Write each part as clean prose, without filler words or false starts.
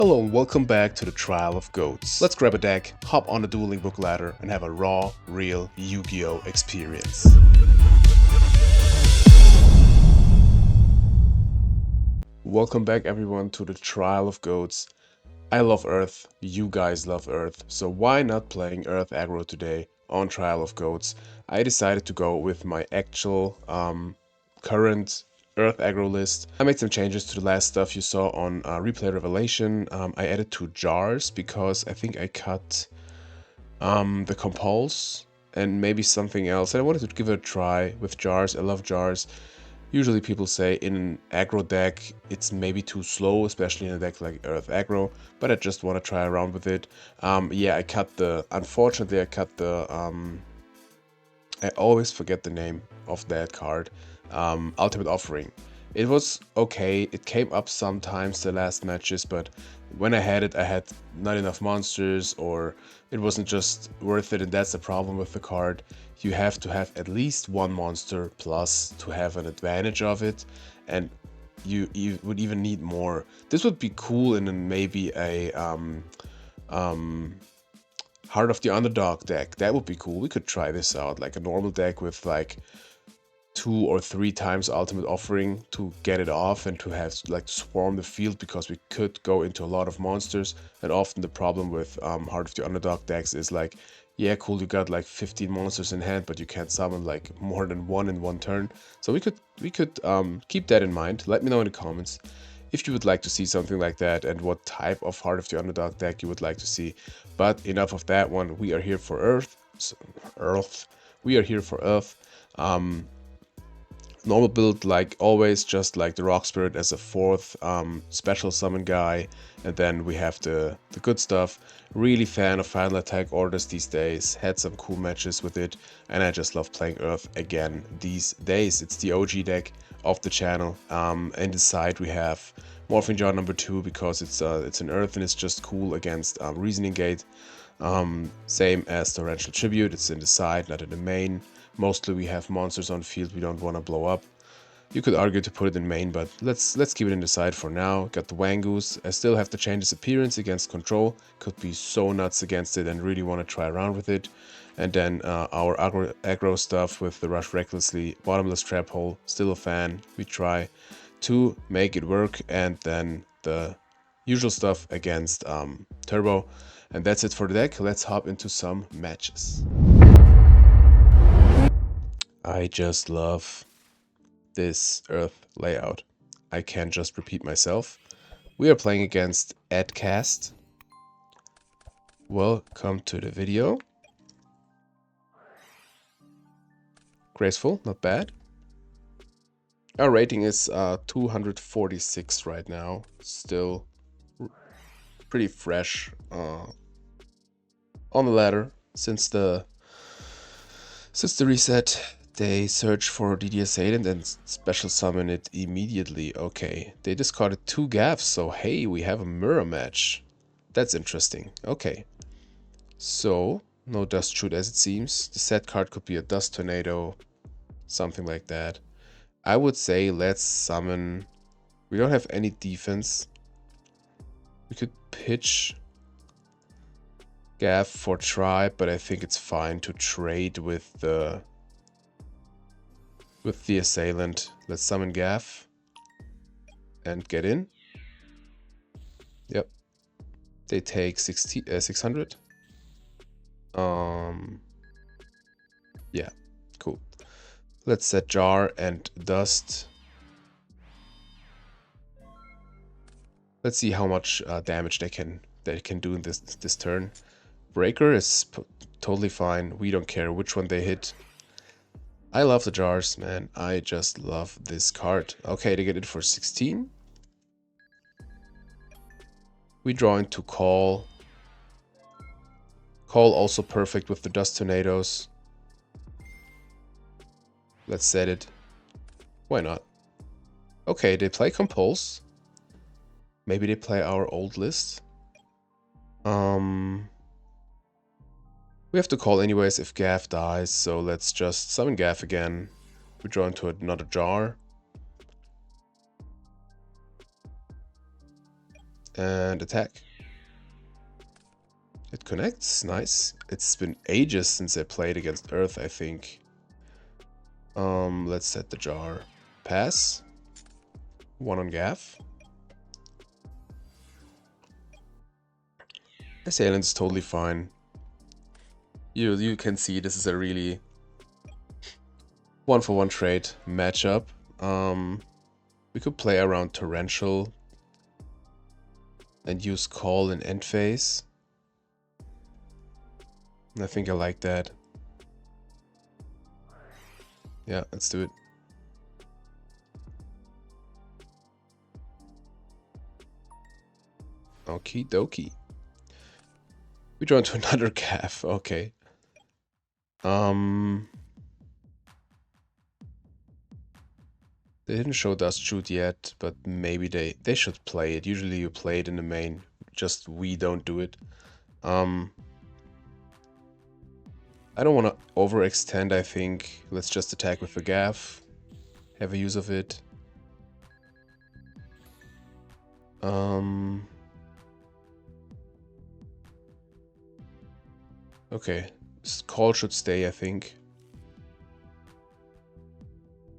Hello and welcome back to the Trial of Goats. Let's grab a deck, hop on the Dueling Book ladder, and have a raw, real Yu-Gi-Oh experience. Welcome back everyone to the Trial of Goats. I love Earth, you guys love Earth, so why not playing Earth aggro today on Trial of Goats? I decided to go with my actual current Earth aggro list. I made some changes to the last stuff you saw on Replay Revelation. I added 2 jars because I think I cut the compulse and maybe something else. And I wanted to give it a try with jars. I love jars. Usually people say in an aggro deck it's maybe too slow, especially in a deck like Earth aggro, but I just want to try around with it. Yeah, unfortunately I cut the, I always forget the name of that card, Ultimate Offering. It was okay, it came up sometimes the last matches, but when I had it I had not enough monsters or it wasn't just worth it, and that's the problem with the card. You have to have at least one monster plus to have an advantage of it, and you would even need more. This would be cool in maybe a Heart of the Underdog deck. That would be cool. We could try this out, like a normal deck with like 2 or 3 times Ultimate Offering to get it off and to have like swarm the field, because we could go into a lot of monsters. And often the problem with Heart of the Underdog decks is like, yeah, cool, you got like 15 monsters in hand, but you can't summon like more than one in one turn. So we could keep that in mind. Let me know in the comments if you would like to see something like that and what type of Heart of the Underdog deck you would like to see. But enough of that one. We are here for Earth. We are here for Earth. Normal build like always, just like the Rock Spirit as a 4th special summon guy, and then we have the good stuff. Really fan of Final Attack orders these days, had some cool matches with it, and I just love playing Earth again these days. It's the OG deck of the channel. And side we have Morphing Jar number 2 because it's an Earth and it's just cool against Reasoning Gate. Same as Torrential Tribute, it's in the side, not in the main. Mostly we have monsters on field we don't want to blow up. You could argue to put it in main, but let's keep it in the side for now. Got the Wangoose. I still have to change its appearance against control. Could be so nuts against it and really want to try around with it. And then our aggro stuff with the Rush Recklessly, Bottomless Trap Hole, still a fan. We try to make it work, and then the usual stuff against Turbo. And that's it for the deck. Let's hop into some matches. I just love this Earth layout. I can't just repeat myself. We are playing against Adcast. Welcome to the video. Graceful, not bad. Our rating is 246 right now. Still pretty fresh on the ladder since the reset. They search for DD Assailant and special summon it immediately. Okay, they discarded 2 gaffs, so hey, we have a mirror match. That's interesting. Okay, so no Dust Shoot as it seems. The set card could be a Dust Tornado, something like that. I would say let's summon. We don't have any defense. We could pitch Gaff for Tribe, but I think it's fine to trade with the Assailant. Let's summon Gaff and get in. Yep. They take 600. Yeah, cool. Let's set Jar and Dust. Let's see how much damage they can do in this turn. Breaker is totally fine. We don't care which one they hit. I love the jars, man. I just love this card. Okay, they get it for 16. We draw into Call. Call also perfect with the Dust Tornadoes. Let's set it. Why not? Okay, they play Compulse. Maybe they play our old list. We have to call anyways if Gaff dies, so let's just summon Gaff again. We draw into another jar. And attack. It connects, nice. It's been ages since I played against Earth, I think. Let's set the jar. Pass. 1 on Gaff. Assailant's totally fine. You can see this is a really 1-for-1 trade matchup. We could play around Torrential and use Call in end phase. I think I like that. Yeah, let's do it. Okie dokie. We draw into another calf. Okay. They didn't show Dust Shoot yet, but maybe they should play it. Usually you play it in the main, just we don't do it. I don't want to overextend, I think. Let's just attack with the Gaff. Have a use of it. Okay. This call should stay, I think.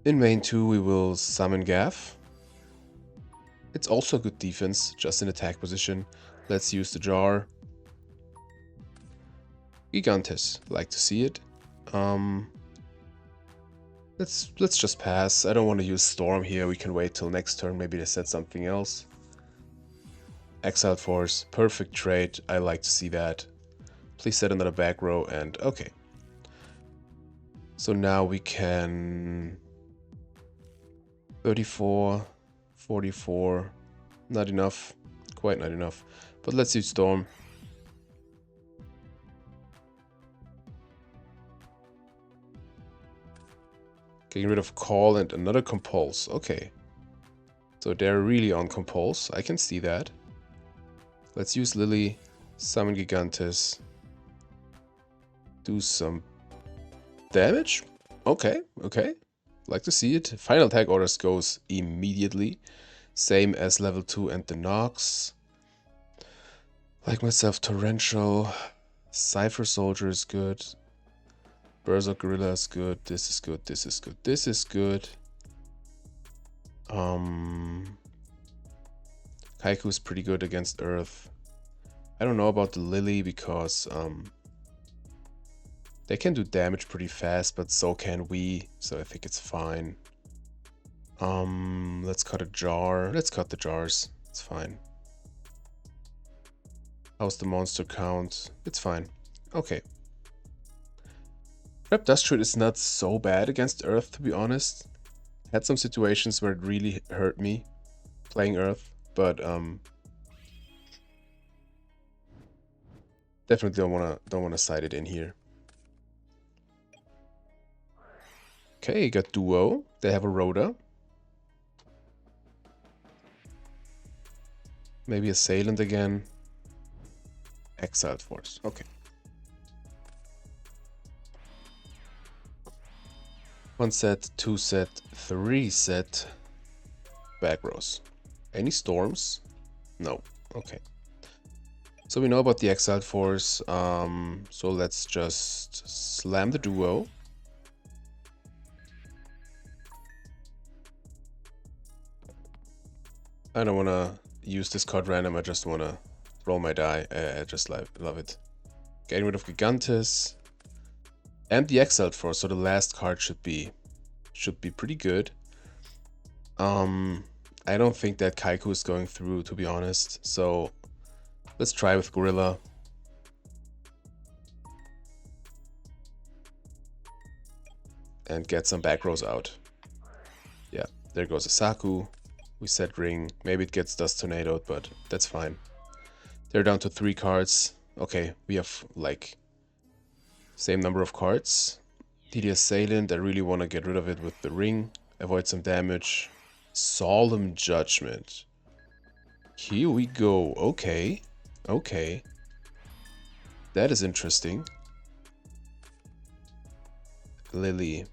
In main 2 we will summon Gaff. It's also good defense, just in attack position. Let's use the jar. Gigantes, like to see it. Let's just pass. I don't want to use Storm here. We can wait till next turn. Maybe they set something else. Exiled Force, perfect trade. I like to see that. Please set another back row and okay. So now we can 34, 44. Not enough. Quite not enough. But let's use Storm. Getting rid of Call and another Compulse. Okay. So they're really on Compulse. I can see that. Let's use Lily. Summon Gigantes. Do some damage. Okay, okay. Like to see it. Final attack orders goes immediately. Same as level 2 and the Nox. Like myself, Torrential. Cypher Soldier is good. Berserk Gorilla is good. This is good. This is good. This is good. Kaiku is pretty good against Earth. I don't know about the Lily because they can do damage pretty fast, but so can we. So I think it's fine. Let's cut a jar. Let's cut the jars. It's fine. How's the monster count? It's fine. Okay. Trap Dust Shoot is not so bad against Earth, to be honest. Had some situations where it really hurt me playing Earth, but definitely don't wanna side it in here. Okay, got Duo. They have a Rhoda. Maybe Assailant again. Exiled Force. Okay. 1 set, 2 set, 3 set. Back rows. Any storms? No. Okay. So we know about the Exiled Force. So let's just slam the Duo. I don't want to use this card random. I just want to roll my die. I just love it. Getting rid of Gigantes. And the Exiled Force, so the last card should be pretty good. I don't think that Kaiku is going through, to be honest. So let's try with Gorilla. And get some back rows out. Yeah, there goes a Saku. We set Ring. Maybe it gets Dust Tornadoed, but that's fine. They're down to 3 cards. Okay, we have like same number of cards. DD Assailant, I really want to get rid of it with the Ring. Avoid some damage. Solemn Judgment. Here we go. Okay. Okay. That is interesting. Lily.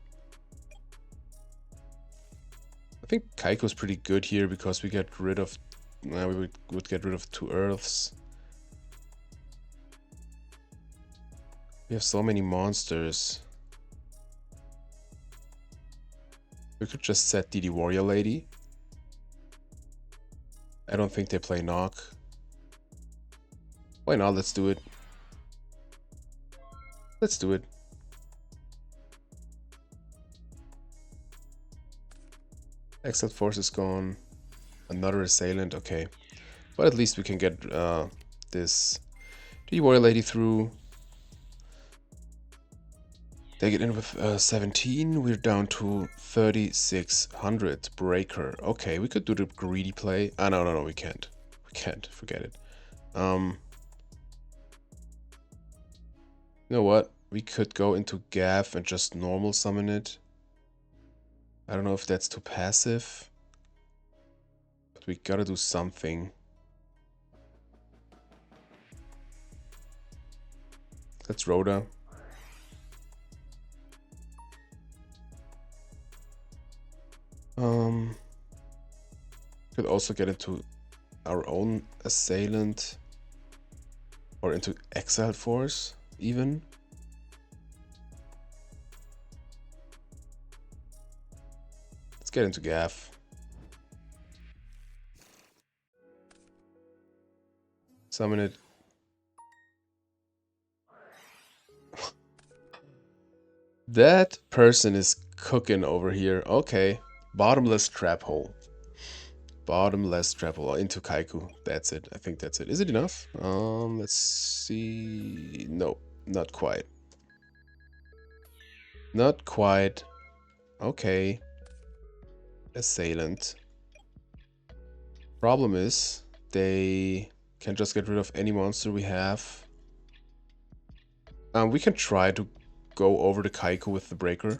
I think Kaiko's pretty good here because we get rid of we would get rid of 2 Earths. We have so many monsters. We could just set DD Warrior Lady. I don't think they play Knock. Why not? Let's do it. Let's do it. Exiled Force is gone. Another Assailant, okay. But at least we can get this DD Warrior Lady through. They get in with 17. We're down to 3,600. Breaker. Okay, we could do the greedy play. Ah, no, we can't. We can't. Forget it. You know what? We could go into Gav and just normal summon it. I don't know if that's too passive. But we gotta do something. That's Rhoda. Could also get into our own Assailant. Or into Exiled Force, even. Let's get into Gav. Summon it. That person is cooking over here. Okay. Bottomless trap hole. Bottomless trap hole into Kaiku. That's it. I think that's it. Is it enough? Let's see. No, not quite. Not quite. Okay. Assailant. Problem is, they can just get rid of any monster we have. We can try to go over the Kaiku with the breaker.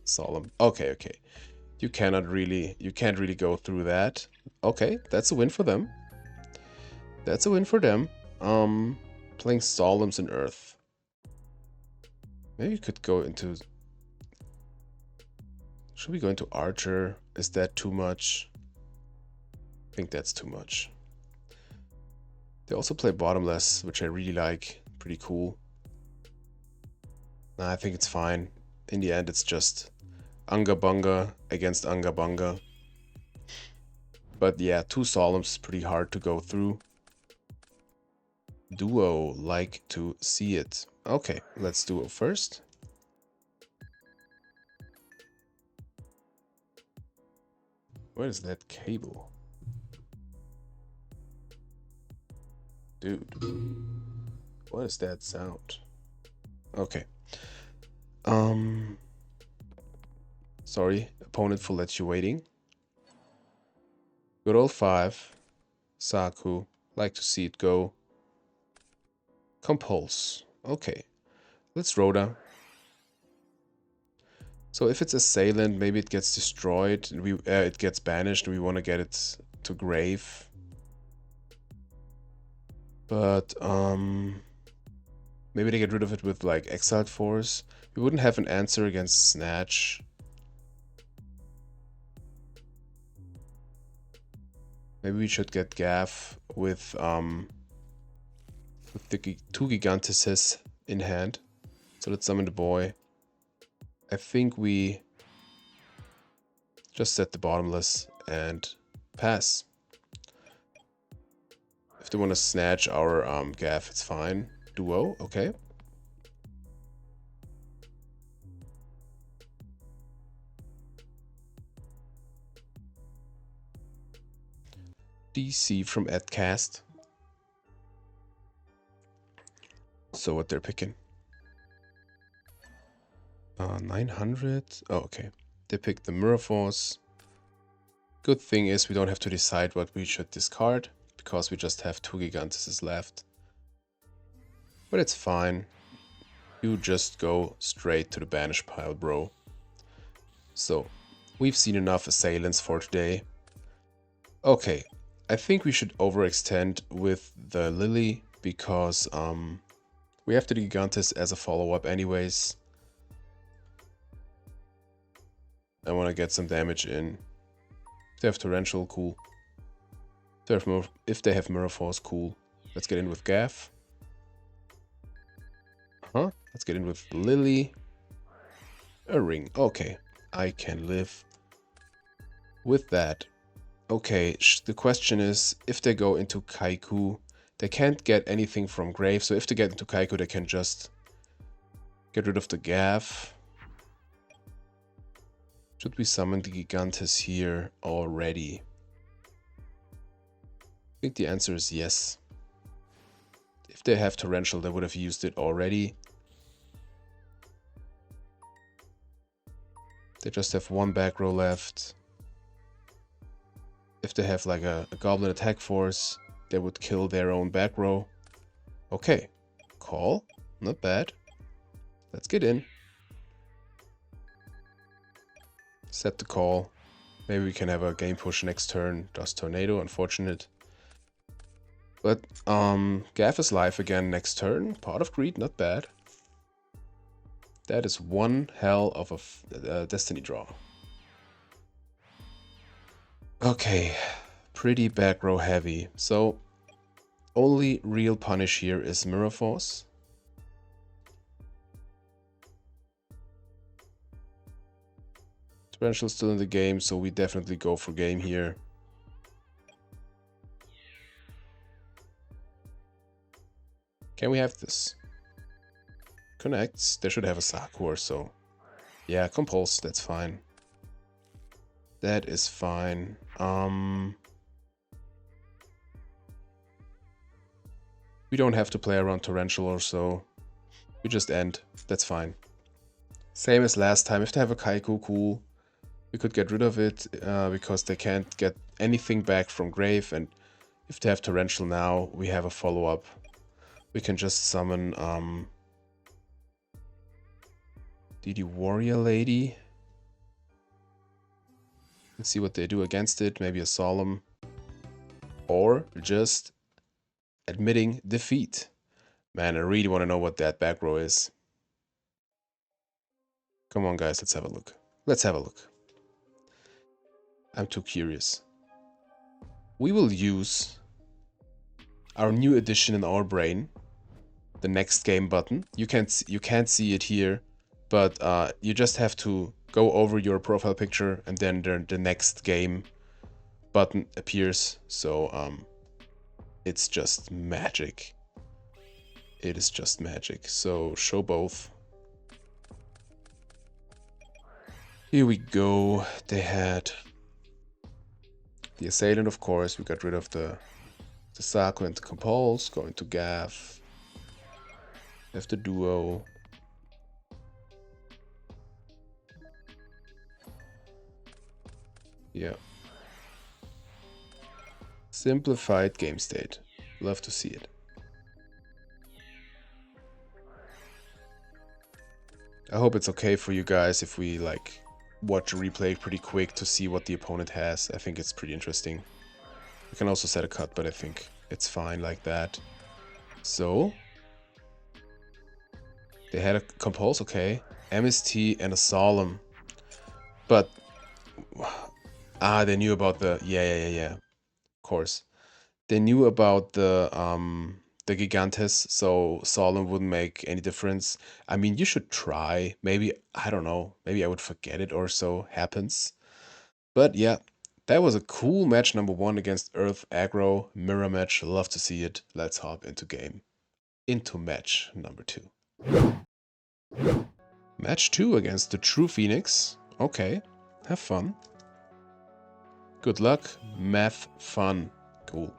Solemn. Okay. You can't really go through that. Okay, that's a win for them. That's a win for them. Playing Solemns in Earth. Maybe you could go into... Should we go into Archer? Is that too much? I think that's too much. They also play Bottomless, which I really like. Pretty cool. Nah, I think it's fine. In the end, it's just Unga Bunga against Unga Bunga. But yeah, 2 Solemns is pretty hard to go through. Duo, like to see it. Okay, let's duo first. Where is that cable? Dude, what is that sound? Okay. Sorry, opponent for let you waiting. Good old 5. Saku, like to see it go. Compulse. Okay. Let's Rhoda. So if it's Assailant, maybe it gets destroyed and it gets banished and we want to get it to grave. But maybe they get rid of it with like Exiled Force. We wouldn't have an answer against Snatch. Maybe we should get Gav with the 2 Gigantises in hand. So let's summon the boy. I think we just set the Bottomless and pass. If they want to snatch our Gav, it's fine. Duo, okay. DC from Edcast. So what they're picking? 900. Oh, okay. They picked the Mirror Force. Good thing is we don't have to decide what we should discard, because we just have 2 Gigantises left. But it's fine. You just go straight to the banish pile, bro. So, we've seen enough Assailants for today. Okay, I think we should overextend with the Lily, because we have the Gigantis as a follow-up anyways. I want to get some damage in. If they have Torrential, cool. If they have Mirror Force, cool. Let's get in with Gaff. Let's get in with Lily. A ring. Okay, I can live with that. Okay, the question is, if they go into Kaiku, they can't get anything from Grave, so if they get into Kaiku, they can just get rid of the Gaff. Should we summon the Gigantes here already? I think the answer is yes. If they have Torrential, they would have used it already. They just have one back row left. If they have like a Goblin attack force, they would kill their own back row. Okay, call, not bad. Let's get in. Set the call. Maybe we can have a game push next turn. Does Tornado, unfortunate. But Gaff is live again next turn. Part of Greed, not bad. That is one hell of a Destiny draw. Okay, pretty back row heavy. So only real punish here is Mirror Force. Torrential still in the game, so we definitely go for game here. Can we have this? Connects. They should have a Sakur, so yeah, compulse, that's fine. That is fine. We don't have to play around Torrential or so. We just end. That's fine. Same as last time. If they have a Kaiku, cool. We could get rid of it because they can't get anything back from Grave, and if they have Torrential now, we have a follow-up. We can just summon DD Warrior Lady. Let's see what they do against it. Maybe a Solemn. Or just admitting defeat. Man, I really want to know what that back row is. Come on, guys, let's have a look. Let's have a look. I'm too curious. We will use our new addition in our brain, the next game button. You can't see it here, but you just have to go over your profile picture and then the next game button appears. So it's just magic. It is just magic. So show both. Here we go. They had the Assailant, of course. We got rid of the Saku and the Compulse. Going to Gaff. Have the Duo. Yeah. Simplified game state. Love to see it. I hope it's okay for you guys if we like watch a replay pretty quick to see what the opponent has. I think it's pretty interesting. We can also set a cut, but I think it's fine like that. So they had a Compulse, okay. MST and a Solemn. But they knew about the yeah. Of course. They knew about the Gigantes, so Solemn wouldn't make any difference. I mean, you should try. Maybe, I don't know, maybe I would forget it or so. Happens. But yeah, that was a cool match number 1 against Earth Aggro. Mirror match, love to see it. Let's hop into game. Into match number 2. Match 2 against the True Phoenix. Okay, have fun. Good luck, math fun. Cool.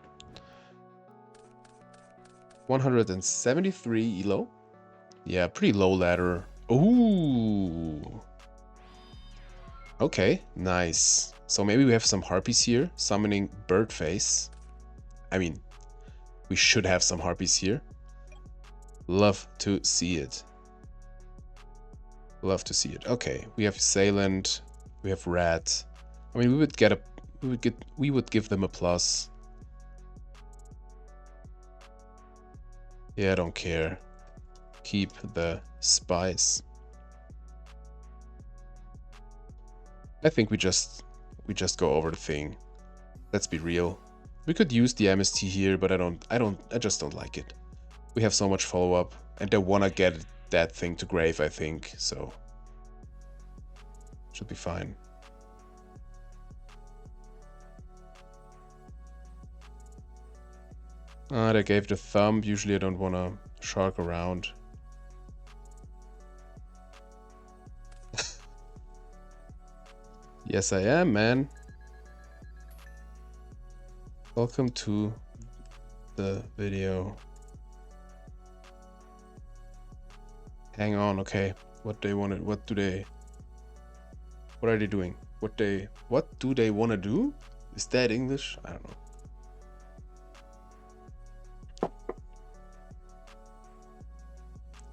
173 elo. Yeah, pretty low ladder. Ooh. Okay, nice. So maybe we have some Harpies here, summoning Birdface. I mean, we should have some Harpies here. Love to see it. Love to see it. Okay, we have Assailant, we have Rat. I mean, we would give them a plus. Yeah, I don't care. Keep the spice. I think we just go over the thing. Let's be real. We could use the MST here, but I just don't like it. We have so much follow-up, and they wanna get that thing to grave, I think, so should be fine. They gave the thumb. Usually I don't wanna shark around. Yes, I am, man. Welcome to the video. Hang on, okay. What are they? What are they doing? What do they want to do? Is that English? I don't know.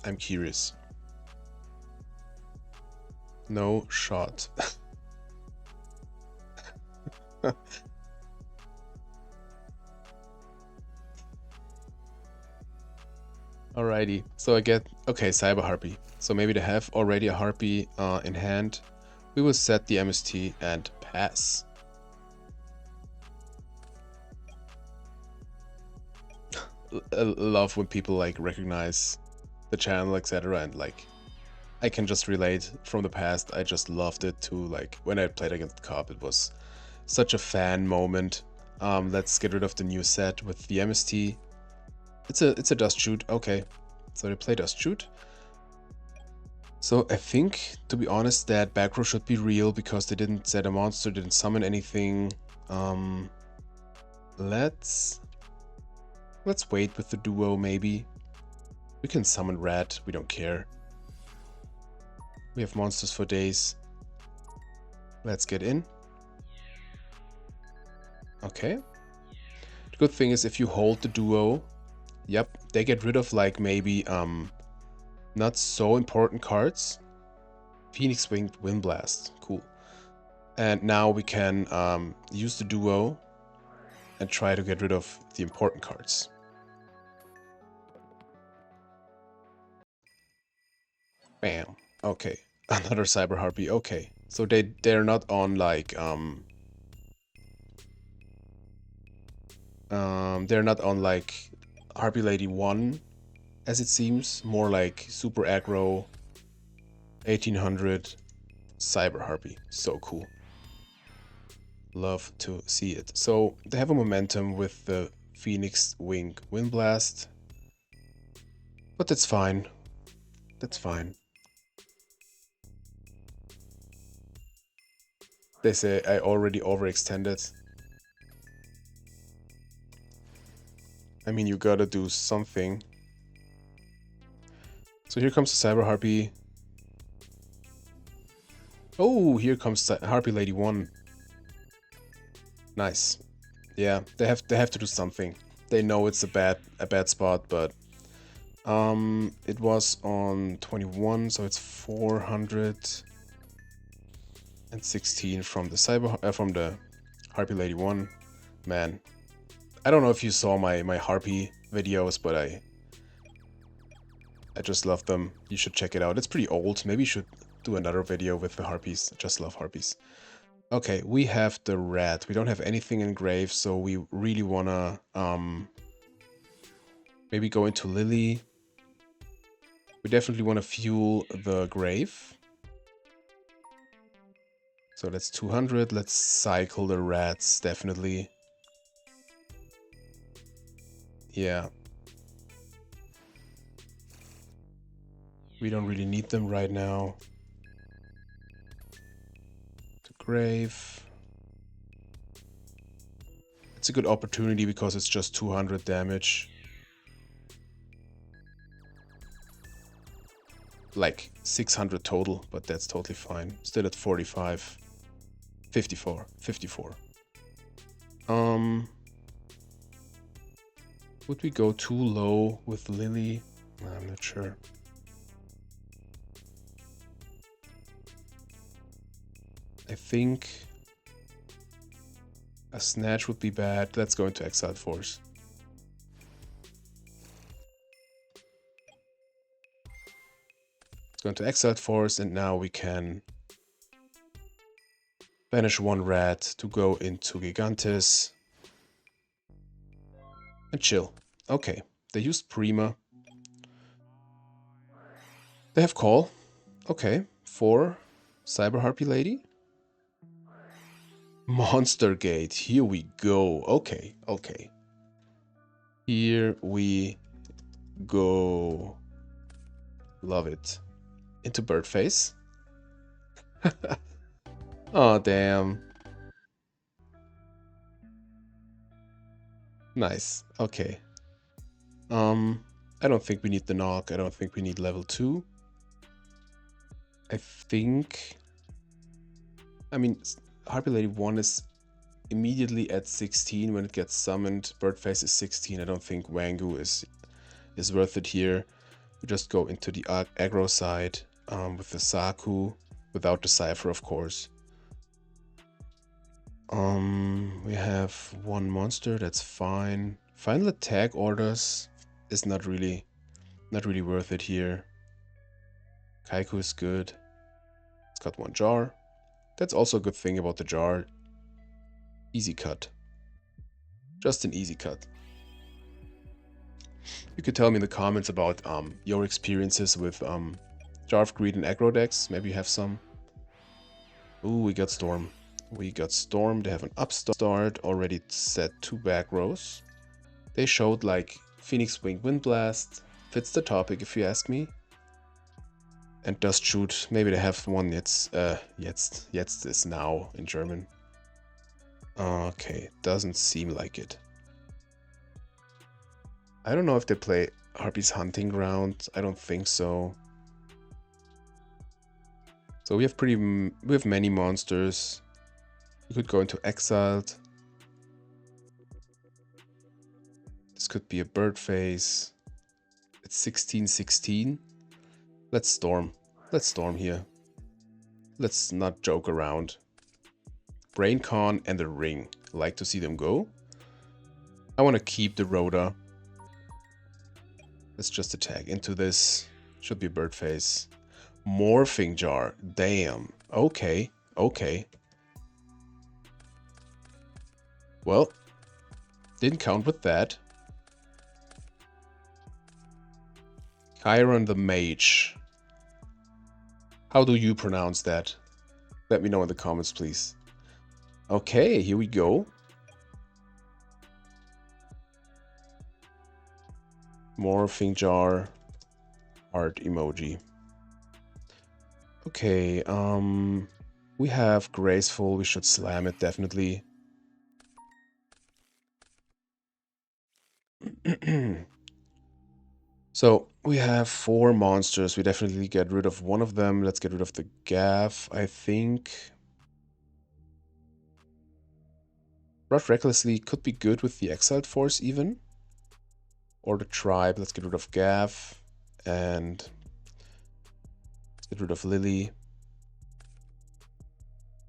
I'm curious. No shot. Alrighty, so I get, okay, Cyber Harpy. So maybe they have already a Harpy in hand. We will set the MST and pass. I love when people like recognize the channel, etc. And like, I can just relate from the past. I just loved it too. Like when I played against Cobb, it was such a fan moment. Let's get rid of the new set with the MST. It's a dust shoot. Okay, so they play dust shoot. So I think, to be honest, that back row should be real because they didn't set a monster, didn't summon anything. Let's wait with the duo maybe. We can summon red, we don't care. We have monsters for days. Let's get in. Okay. The good thing is if you hold the duo, yep, they get rid of like maybe not so important cards. Phoenix Winged Wind Blast, cool. And now we can use the duo and try to get rid of the important cards. Bam. Okay. Another Cyber Harpy. Okay. So they're not on like they're not on like Harpy Lady 1 as it seems, more like super aggro 1800 Cyber Harpy. So cool. Love to see it. So they have a momentum with the Phoenix Wing Wind Blast. But that's fine. That's fine. They say I already overextended. I mean, you gotta do something. So here comes the Cyber Harpy. Oh, here comes Harpy Lady 1. Nice. Yeah, they have to do something. They know it's a bad spot, but it was on 21, so it's 416 from the Harpy Lady 1. Man, I don't know if you saw my Harpy videos, but I just love them. You should check it out. It's pretty old. Maybe you should do another video with the Harpies. I just love Harpies. Okay, we have the red. We don't have anything in grave, so we really wanna maybe go into Lily. We definitely want to fuel the grave. So that's 200. Let's cycle the rats, definitely. Yeah. We don't really need them right now. The grave. It's a good opportunity because it's just 200 damage. Like 600 total, but that's totally fine. Still at 45. 54. Would we go too low with Lily? I'm not sure. I think a snatch would be bad. Let's go into Exiled Force. Let's go into Exiled Force, and now we can banish one rat to go into Gigantes. and chill. Okay, they used Prima. They have Call. Okay, 4 Cyber Harpy Lady. Monster Gate. Here we go. Okay, okay. Here we go. Love it. Into Birdface. Oh, damn. Nice. Okay. I don't think we need the knock. I don't think we need level 2. I think... I mean, Harpy Lady 1 is immediately at 16 when it gets summoned. Birdface is 16. I don't think Wangu is worth it here. We just go into the aggro side with the Saku, without the Cypher, of course. We have 1 monster, that's fine. Final attack orders is not really worth it here. Kaiku is good. It's got 1 jar. That's also a good thing about the jar. Easy cut. Just an easy cut. You could tell me in the comments about your experiences with Jar of Greed and aggro decks. Maybe you have some. Ooh, we got Storm. We got Storm. They have an upstart, already set 2 back rows. They showed like Phoenix Wing Wind Blast. Fits the topic if you ask me. And Dust Shoot. Maybe they have one jetzt is now in German. Okay, doesn't seem like it. I don't know if they play Harpy's Hunting Ground. I don't think so. So we have many monsters. We could go into Exiled. This could be a Birdface. It's 16-16. Let's storm. Let's storm here. Let's not joke around. Braincon and the Ring. Like to see them go. I want to keep the Rhoda. Let's just attack into this. Should be a Birdface. Morphing Jar. Damn. Okay. Okay. Well, didn't count with that. Chiron the Mage. How do you pronounce that? Let me know in the comments, please. Okay, here we go. Morphing Jar. Heart emoji. Okay, we have Graceful. We should slam it, definitely. So, we have 4 monsters. We definitely get rid of one of them. Let's get rid of the Gaff, I think. Rush Recklessly could be good with the Exiled Force, even. Or the Tribe. Let's get rid of Gaff. And let's get rid of Lily.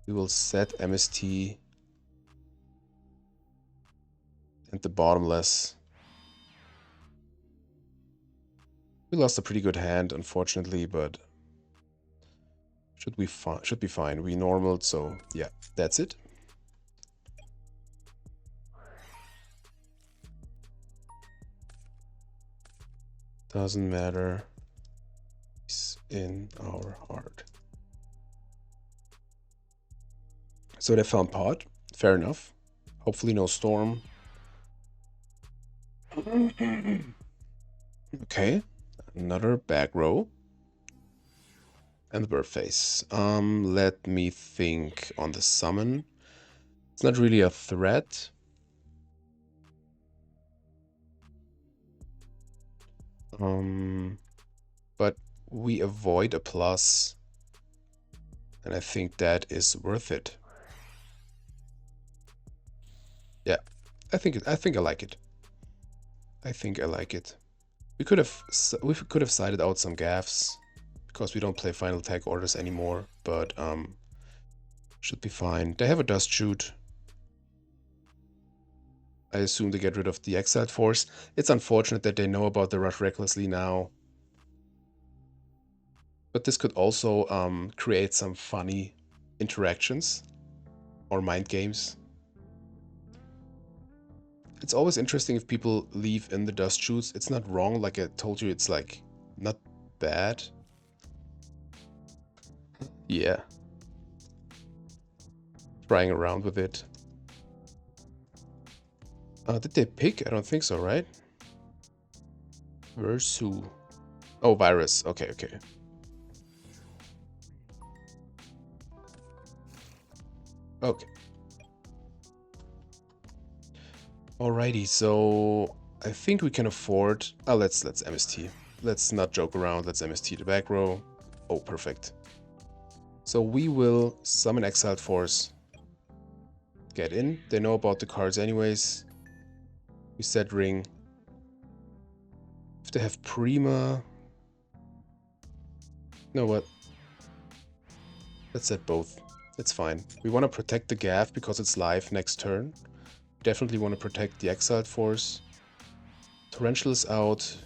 We will set MST. And the Bottomless. We lost a pretty good hand, unfortunately, but should be fine. We normaled, so yeah, that's it. Doesn't matter. It's in our heart. So they found Pod. Fair enough. Hopefully no Storm. Okay. Another back row. And the Birdface. Let me think on the summon. It's not really a threat. But we avoid a plus. And I think that is worth it. Yeah, I think I like it. I think I like it. We could have sided out some gaffs because we don't play final tag orders anymore, but should be fine. They have a Dust Shoot. I assume they get rid of the Exiled Force. It's unfortunate that they know about the Rush Recklessly now. But this could also create some funny interactions or mind games. It's always interesting if people leave in the dust shoots. It's not wrong, like I told you, it's like not bad. Yeah. Trying around with it. Did they pick? I don't think so, right? Versu. Oh, virus. Okay, okay. Okay. Alrighty, so I think we can afford... Oh, let's MST. Let's not joke around. Let's MST the back row. Oh, perfect. So we will summon Exiled Force. Get in. They know about the cards anyways. We set ring. If they have Prima... You know what? Let's set both. It's fine. We want to protect the Gav because it's live next turn. Definitely want to protect the Exiled Force. Torrential is out.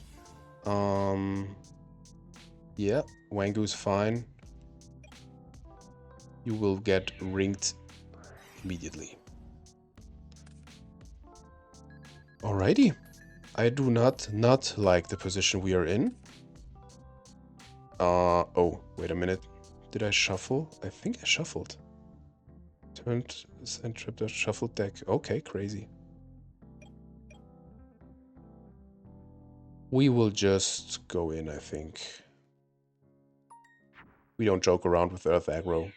Yeah, Wangu's fine. You will get ringed immediately. Alrighty. I do not like the position we are in. Oh, wait a minute. Did I shuffle? I think I shuffled. Turned, sent, tripped, shuffled deck. Okay, crazy. We will just go in, I think. We don't joke around with Earth aggro.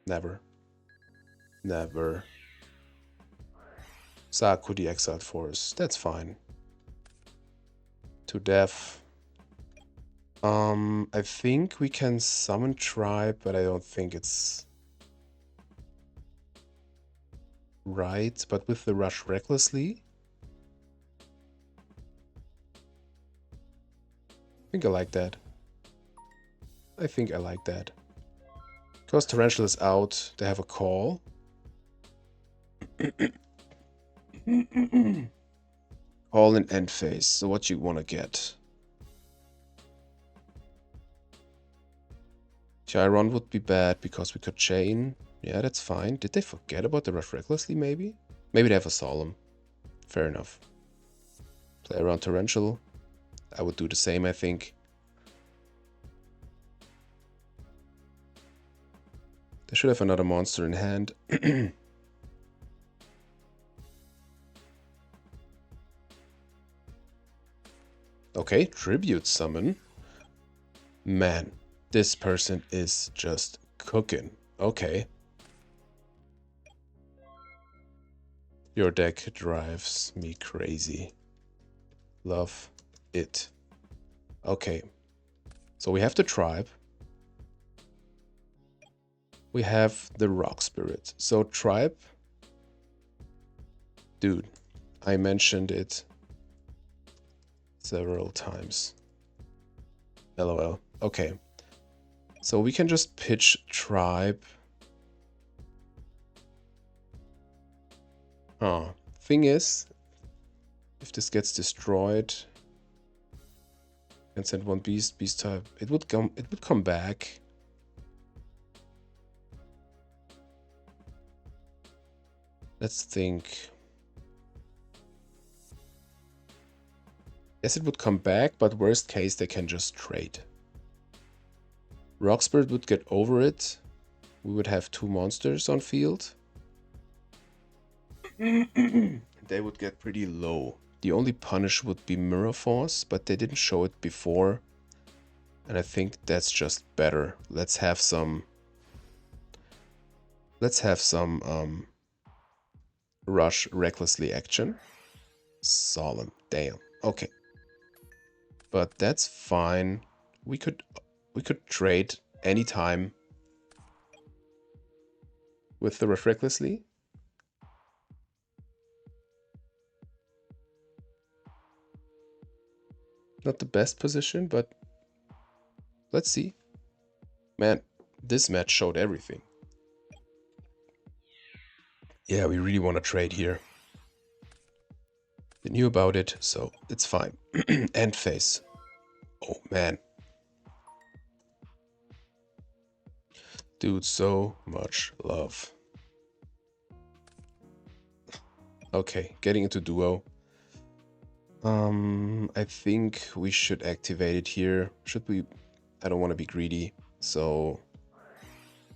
Never. Never. Sakudi Exiled Force. That's fine. To death. I think we can summon Tribe, but I don't think it's right. But with the Rush Recklessly, I think I like that. I think I like that. Because Torrential is out, they have a call. All in end phase. So what you want to get? Chiron would be bad because we could chain. Yeah, that's fine. Did they forget about the Rush Recklessly, maybe? Maybe they have a Solemn. Fair enough. Play around Torrential. I would do the same, I think. They should have another monster in hand. Okay, Tribute Summon. Man, this person is just cooking. Okay. Your deck drives me crazy. Love it. Okay. So we have the Tribe. We have the Rock Spirit. So Tribe... Dude, I mentioned it several times. LOL. Okay. So we can just pitch Tribe. Thing is, if this gets destroyed, and send one beast type, it would come back. Let's think. Yes, it would come back, but worst case they can just trade. Rock Spirit would get over it. We would have 2 monsters on field. They would get pretty low. The only punish would be Mirror Force, but they didn't show it before. And I think that's just better. Let's have some Rush Recklessly action. Solemn. Damn. Okay. But that's fine. We could trade anytime with the Rush Recklessly. Not the best position, but let's see. Man, this match showed everything. Yeah, we really want to trade here. They knew about it, so it's fine. End phase. Oh, man. Dude, so much love. Okay, getting into duo. I think we should activate it here. Should we? I don't want to be greedy, so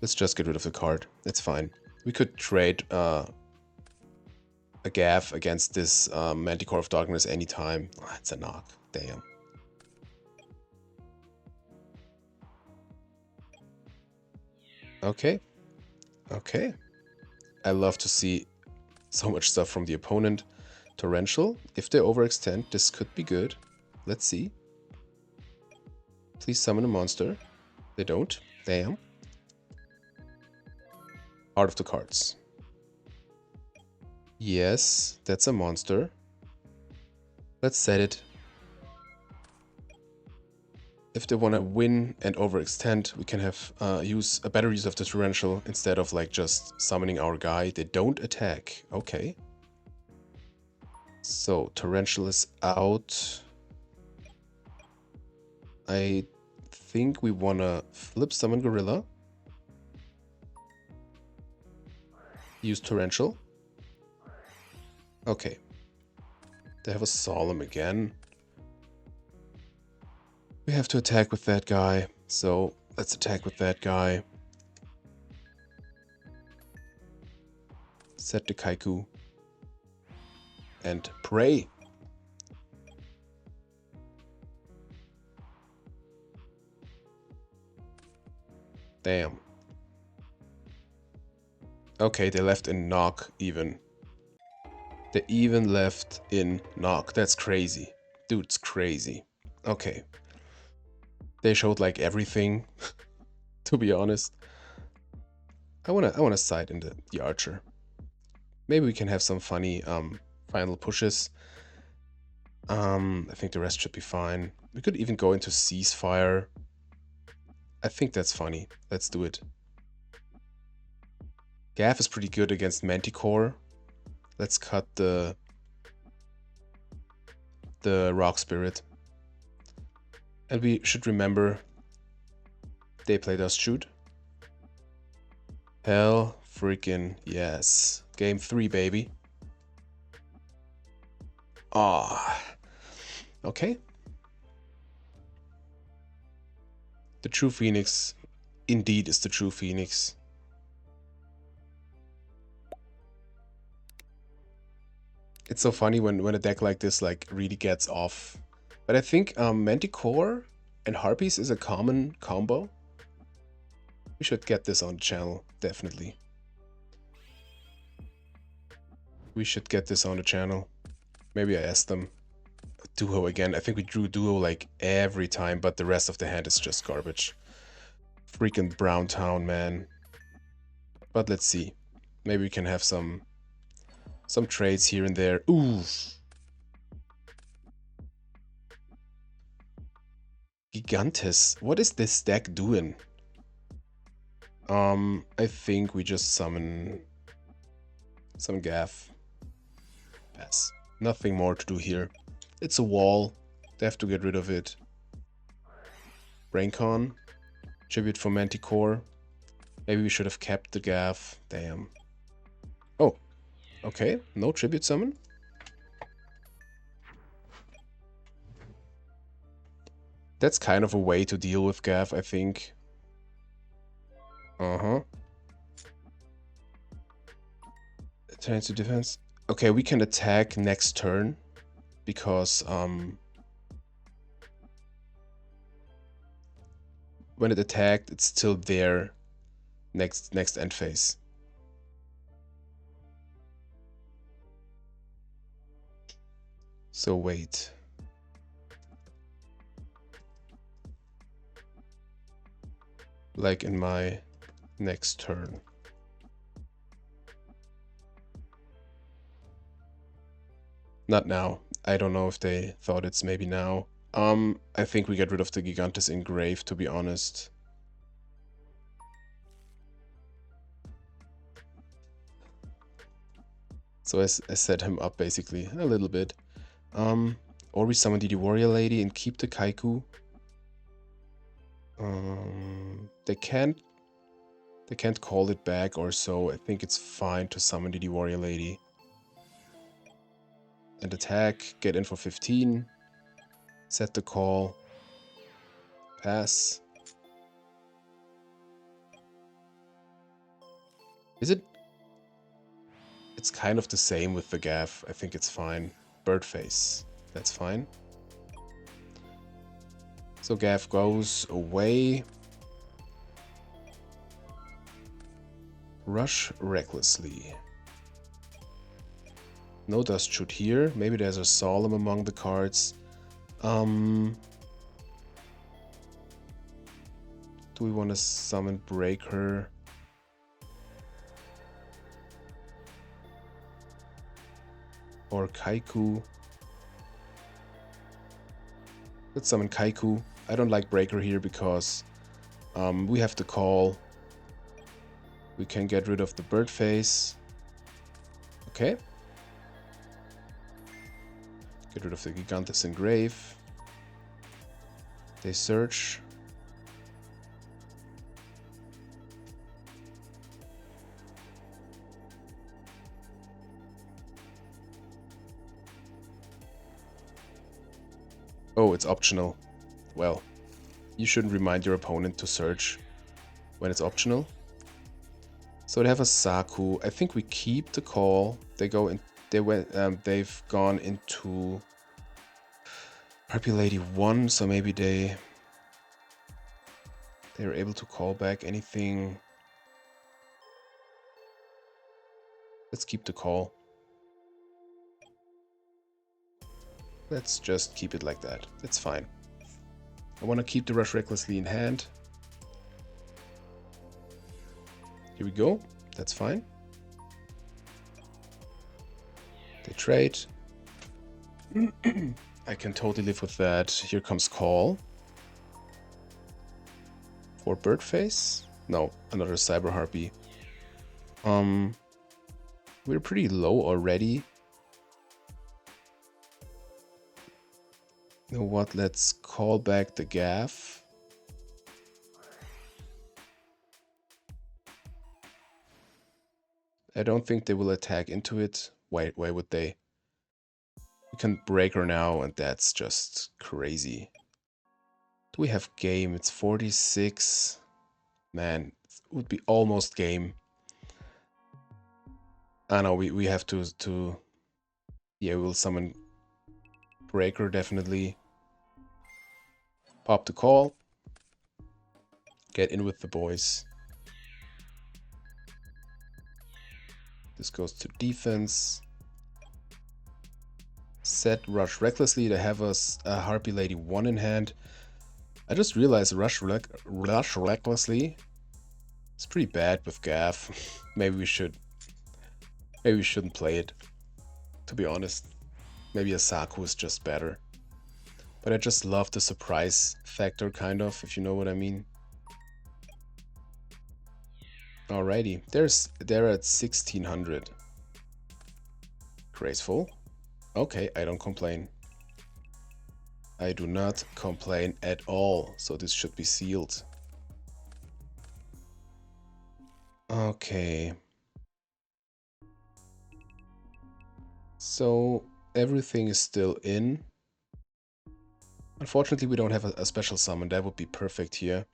let's just get rid of the card. It's fine. We could trade a gaff against this Manticore of Darkness anytime. Oh, it's a knock. Damn. Okay. Okay. I love to see so much stuff from the opponent. Torrential. If they overextend, this could be good. Let's see. Please summon a monster. They don't. Damn. Out of the cards. Yes, that's a monster. Let's set it. If they want to win and overextend, we can have use a better use of the torrential instead of like just summoning our guy. They don't attack. Okay. So torrential is out. I think we want to flip summon gorilla. Use torrential. Okay. They have a solemn again. We have to attack with that guy, so let's attack with that guy. Set the Kaiku. And pray. Damn. Okay, they left in knock even. They even left in knock. That's crazy. Dude's crazy. Okay. They showed like everything, to be honest. I wanna side into the archer. Maybe we can have some funny final pushes. I think the rest should be fine. We could even go into ceasefire. I think that's funny. Let's do it. Gaff is pretty good against Manticore. Let's cut the Rock Spirit. And we should remember they played us shoot. Hell freaking yes. Game 3, baby. Ah. Okay. The true Phoenix indeed is the true Phoenix. It's so funny when a deck like this like really gets off. But I think Manticore and Harpies is a common combo. We should get this on the channel, definitely. We should get this on the channel. Maybe I asked them. Duo again. I think we drew duo like every time, but the rest of the hand is just garbage. Freaking Brown Town, man. But let's see. Maybe we can have some trades here and there. Ooh. Gigantes. What is this deck doing? I think we just summon some gaff. Pass. Nothing more to do here. It's a wall. They have to get rid of it. Braincon. Tribute for Manticore. Maybe we should have kept the gaff. Damn. Oh. Okay. No tribute summon. That's kind of a way to deal with gaff, I think. Uh-huh. Turn to defense. Okay, we can attack next turn because when it attacked, it's still there next end phase. So wait. Like in my next turn. Not now. I don't know if they thought it's maybe now. I think we get rid of the Gigantes Engrave, to be honest. So I set him up basically a little bit. Or we summon the Warrior Lady and keep the Kaiku. They can't call it back or so. I think it's fine to summon the Warrior Lady. and attack. Get in for 15. Set the call. Pass. Is it? It's kind of the same with the gaff. I think it's fine. Bird face. That's fine. So gaff goes away. Rush recklessly. No dust shoot here. Maybe there's a solemn among the cards. Do we want to summon Breaker? Or Kaiku? Let's summon Kaiku. I don't like Breaker here because we have to call. We can get rid of the bird face. Okay. Get rid of the Gigantes Engrave. They search. Oh, it's optional. Well, you shouldn't remind your opponent to search when it's optional. So they have a Saku. I think we keep the call. They go in. They went. They've gone into Harpy Lady 1, so maybe they're able to call back anything. Let's keep the call. Let's just keep it like that. It's fine. I want to keep the Rush Recklessly in hand. Here we go. That's fine. They trade. I can totally live with that. Here comes call. For bird face? No, another Cyber Harpy. We're pretty low already. You know what? Let's call back the gaff. I don't think they will attack into it. Why would they? We can break her now, and that's just crazy. Do we have game? It's 46. Man, it would be almost game. I know we have to yeah, we'll summon Breaker definitely. Pop the call. Get in with the boys. This goes to defense. Set Rush Recklessly. They have a Harpy Lady 1 in hand. I just realized Rush Recklessly. It's pretty bad with gaff. Maybe we shouldn't play it. To be honest. Maybe a Saku is just better. But I just love the surprise factor, kind of, if you know what I mean. Alrighty, they're at 1600. Graceful. Okay, I don't complain. I do not complain at all, so this should be sealed. Okay. So everything is still in. Unfortunately, we don't have a special summon. That would be perfect here.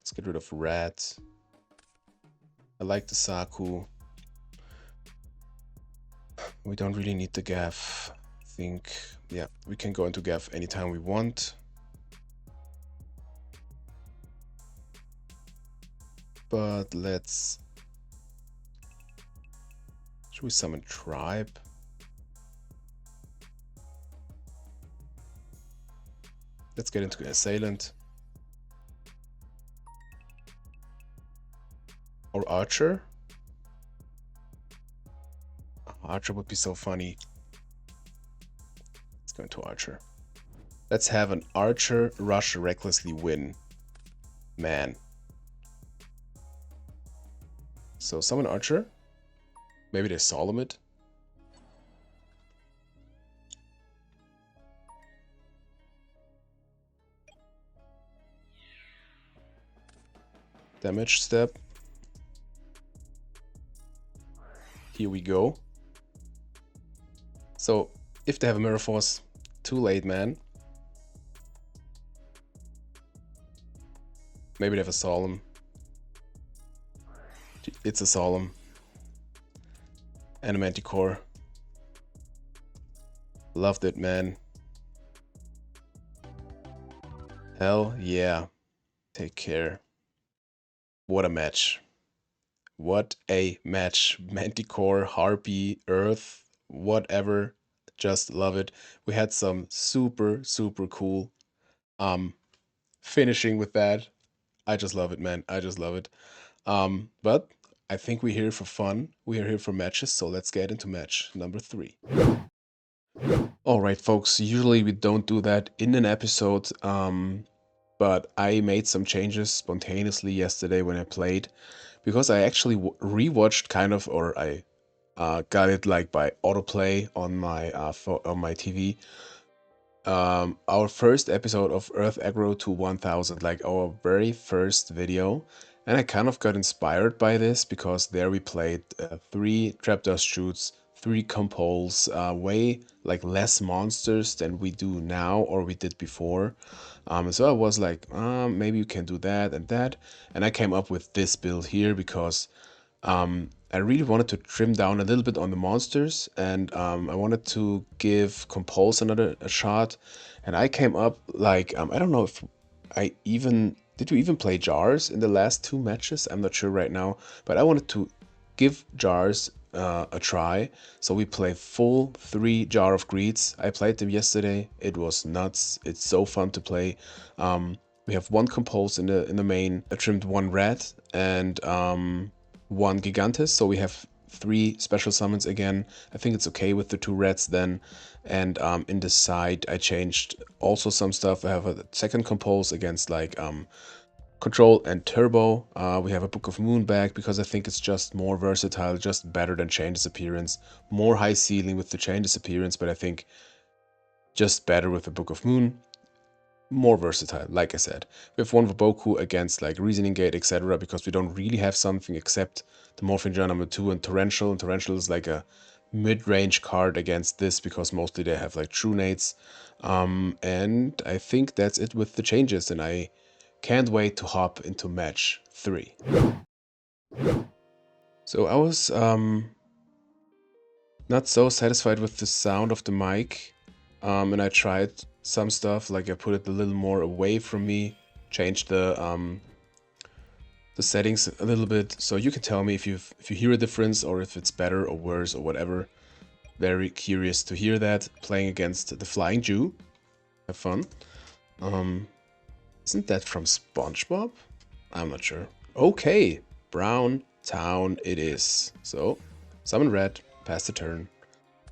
Let's get rid of Rat. I like the Saku. We don't really need the gaff. I think, yeah, we can go into gaff anytime we want. But let's... Should we summon Tribe? Let's get into Assailant. Or Archer? Archer would be so funny. Let's go into Archer. Let's have an Archer Rush Recklessly win. Man. So summon Archer. Maybe they solemn it. Damage step. Here we go. So, if they have a Mirror Force, too late, man. Maybe they have a Solemn. It's a Solemn. And a Manticore. Loved it, man. Hell yeah. Take care. What a match. What a match. Manticore, Harpy, Earth, whatever. Just love it. We had some super, super cool finishing with that. I just love it, man. I just love it. But I think we're here for fun. We are here for matches, so let's get into match number 3. Alright, folks, usually we don't do that in an episode, but I made some changes spontaneously yesterday when I played, because I actually rewatched kind of, or I got it like by autoplay on my on my TV. Our first episode of Earth Aggro to 1000, like our very first video, and I kind of got inspired by this because there we played 3 Trapdoor Shoots, 3 Compoles, way like less monsters than we do now or we did before. So I was like, maybe you can do that and that, and I came up with this build here because I really wanted to trim down a little bit on the monsters, and I wanted to give Compulse a shot, and I came up like, I don't know if I even, did we even play Jars in the last 2 matches? I'm not sure right now, but I wanted to give Jars a try, so we play full 3 Jar of Greeds. I played them yesterday, it was nuts, it's so fun to play. We have 1 Compulse in the main, I trimmed 1 Red, and 1 Gigantes, so we have 3 special summons again. I think it's okay with the 2 reds then. And in the side I changed also some stuff. I have a second Compose against like Control and Turbo. We have a Book of Moon back because I think it's just more versatile, just better than Chain Disappearance. More high ceiling with the Chain Disappearance, but I think just better with the Book of Moon. More versatile, like I said. We have 1 Waboku against like Reasoning Gate, etc. because we don't really have something except the Morphing Jar number 2 and Torrential. And Torrential is like a mid-range card against this because mostly they have like True Nates. And I think that's it with the changes, and I can't wait to hop into match 3. So I was not so satisfied with the sound of the mic, and I tried some stuff, like I put it a little more away from me, changed the settings a little bit, so you can tell me if you hear a difference or if it's better or worse or whatever. Very curious to hear that. Playing against the Flying Jew. Have fun. Isn't that from SpongeBob? I'm not sure. Okay, Brown Town it is. So, summon red, pass the turn.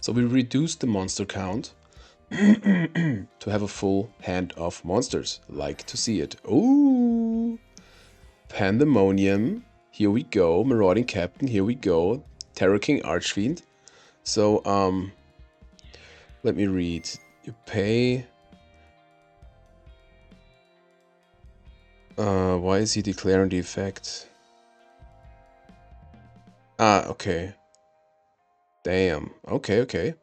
So we reduced the monster count to have a full hand of monsters. Like to see it. Ooh! Pandemonium. Here we go. Marauding Captain. Here we go. Terror King Archfiend. So, let me read. You pay... why is he declaring the effect? Ah, okay. Damn. Okay, okay.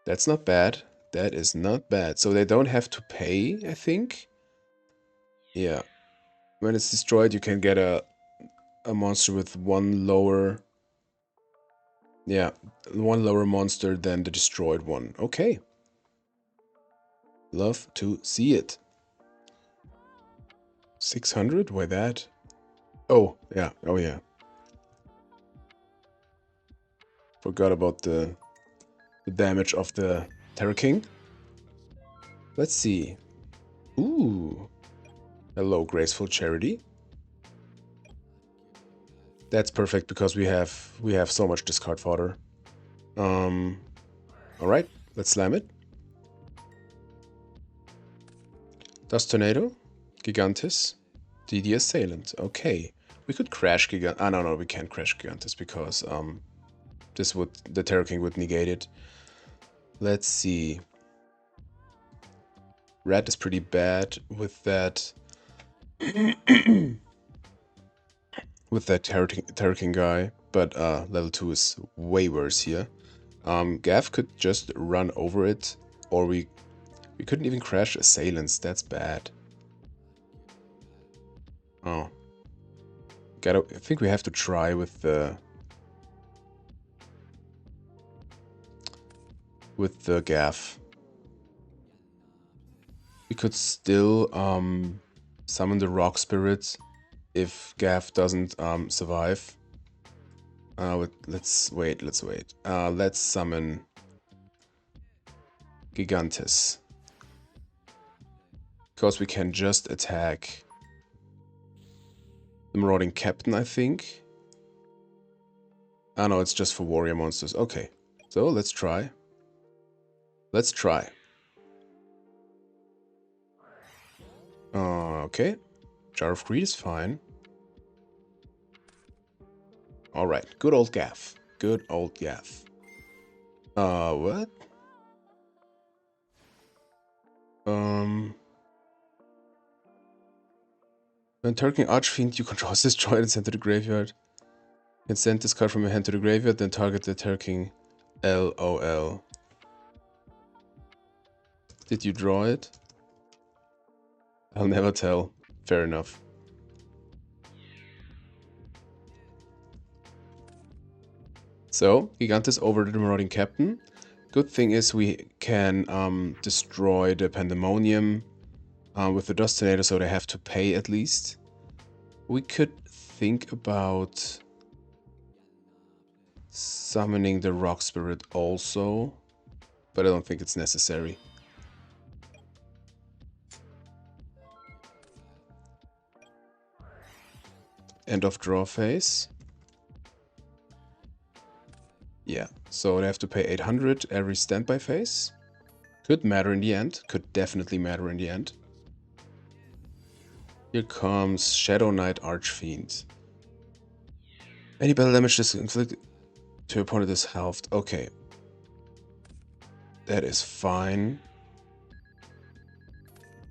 That's not bad. That is not bad. So they don't have to pay, I think? Yeah. When it's destroyed, you can get a monster with 1 lower... Yeah, 1 lower monster than the destroyed one. Okay. Love to see it. 600? Why that? Oh, yeah. Oh, yeah. Forgot about the damage of the Terror King. Let's see. Ooh. Hello, Graceful Charity. That's perfect because we have so much discard fodder. Alright, let's slam it. Dust Tornado, Gigantes, DD Assailant. Okay. We could crash Gigantes. Ah, no, we can't crash Gigantes because the Terror King would negate it. Let's see. Red is pretty bad with that with that Terror King guy. but level 2 is way worse here. Gav could just run over it, or we couldn't even crash assailants. That's bad. Oh, I think we have to try with the Gav. We could still summon the rock spirit if Gav doesn't survive. Let's wait. Let's summon Gigantes. Because we can just attack the Marauding Captain, I think. Ah no, it's just for warrior monsters. Okay, so let's try. Okay, Jar of Greed is fine. Alright, good old Gav. What? When targeting Archfiend, you control is destroyed and sent to the graveyard. You can send this card from your hand to the graveyard, then target the targeting LOL. Did you draw it? I'll never tell. Fair enough. So, Gigantes over the Marauding Captain. Good thing is we can destroy the Pandemonium with the Dust Tornado, so they have to pay at least. We could think about summoning the Rock Spirit also, but I don't think it's necessary. End of draw phase. Yeah, so they have to pay 800 every standby phase. Could matter in the end. Could definitely matter in the end. Here comes Shadow Knight Archfiend. Any battle damage is inflicted to your opponent is halved. Okay. That is fine.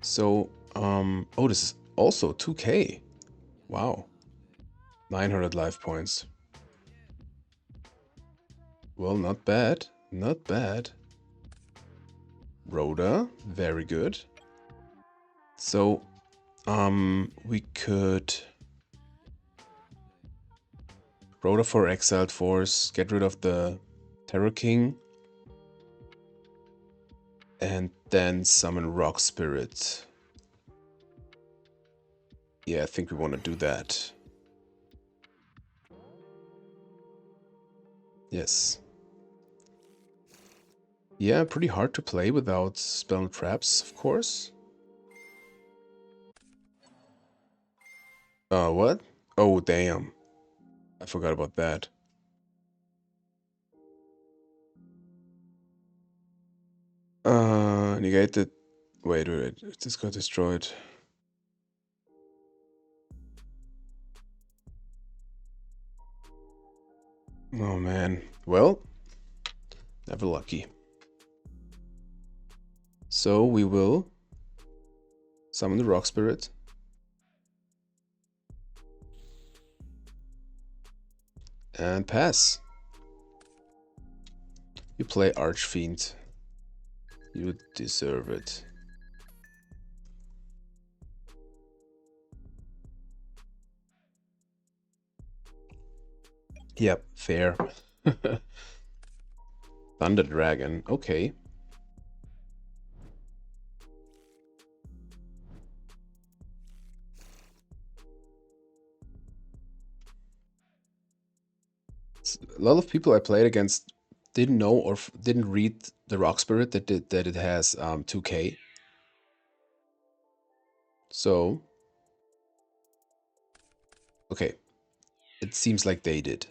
So, oh, this is also 2k. Wow. 900 life points. Well, not bad. Not bad. Rhoda, very good. So, we could Rhoda for Exiled Force, get rid of the Terror King, and then summon Rock Spirit. Yeah, I think we want to do that. Yes. Yeah, pretty hard to play without spell traps, of course. What? Oh, damn. I forgot about that. Negated. Wait, this got destroyed. Oh man. Well, never lucky. So we will summon the Rock Spirit. And pass. You play Archfiend. You deserve it. Yep, fair. Thunder Dragon, okay. A lot of people I played against didn't know or didn't read the Rock Spirit that it has 2k. So, okay, it seems like they did.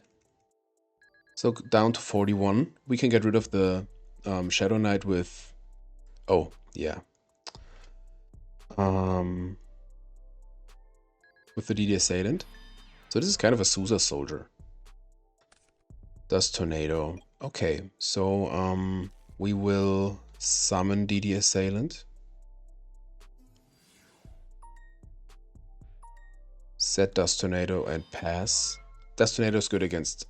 So down to 41, we can get rid of the Shadow Knight with, oh yeah, with the DD Assailant. So this is kind of a Sousa soldier. Dust Tornado. Okay, so we will summon DD Assailant. Set Dust Tornado and pass. Dust Tornado is good against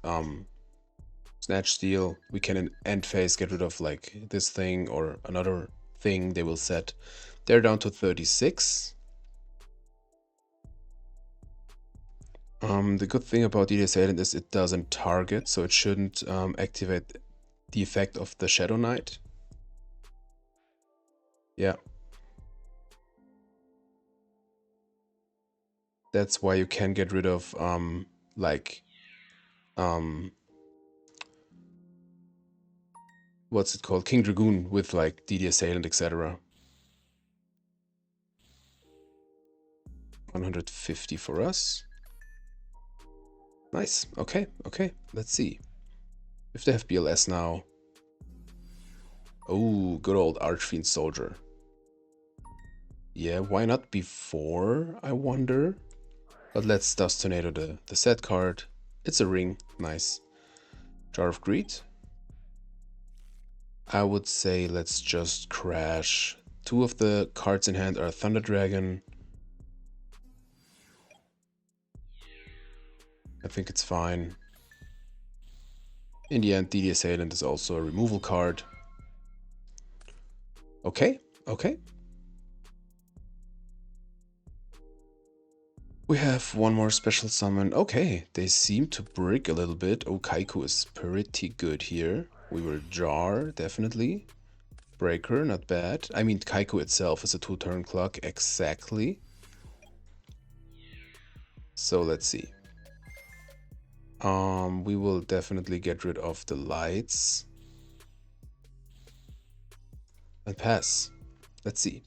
Snatch Steal. We can in end phase get rid of like this thing or another thing they will set. They're down to 36. The good thing about DD Assailant is it doesn't target, so it shouldn't activate the effect of the Shadow Knight. Yeah. That's why you can get rid of what's it called? King Dragoon with like DD Assailant, etc. 150 for us. Nice. Okay, okay. Let's see. If they have BLS now. Oh, good old Archfiend Soldier. Yeah, why not before, I wonder? But let's Dust Tornado the set card. It's a ring. Nice. Jar of Greed. I would say let's just crash. Two of the cards in hand are Thunder Dragon. I think it's fine. In the end, DD Assailant is also a removal card. Okay, okay. We have one more special summon. Okay, they seem to brick a little bit. Oh, Kaiku is pretty good here. We were Jar, definitely. Breaker, not bad. I mean, Kaiku itself is a 2-turn clock, exactly. So let's see. We will definitely get rid of the lights. And pass. Let's see.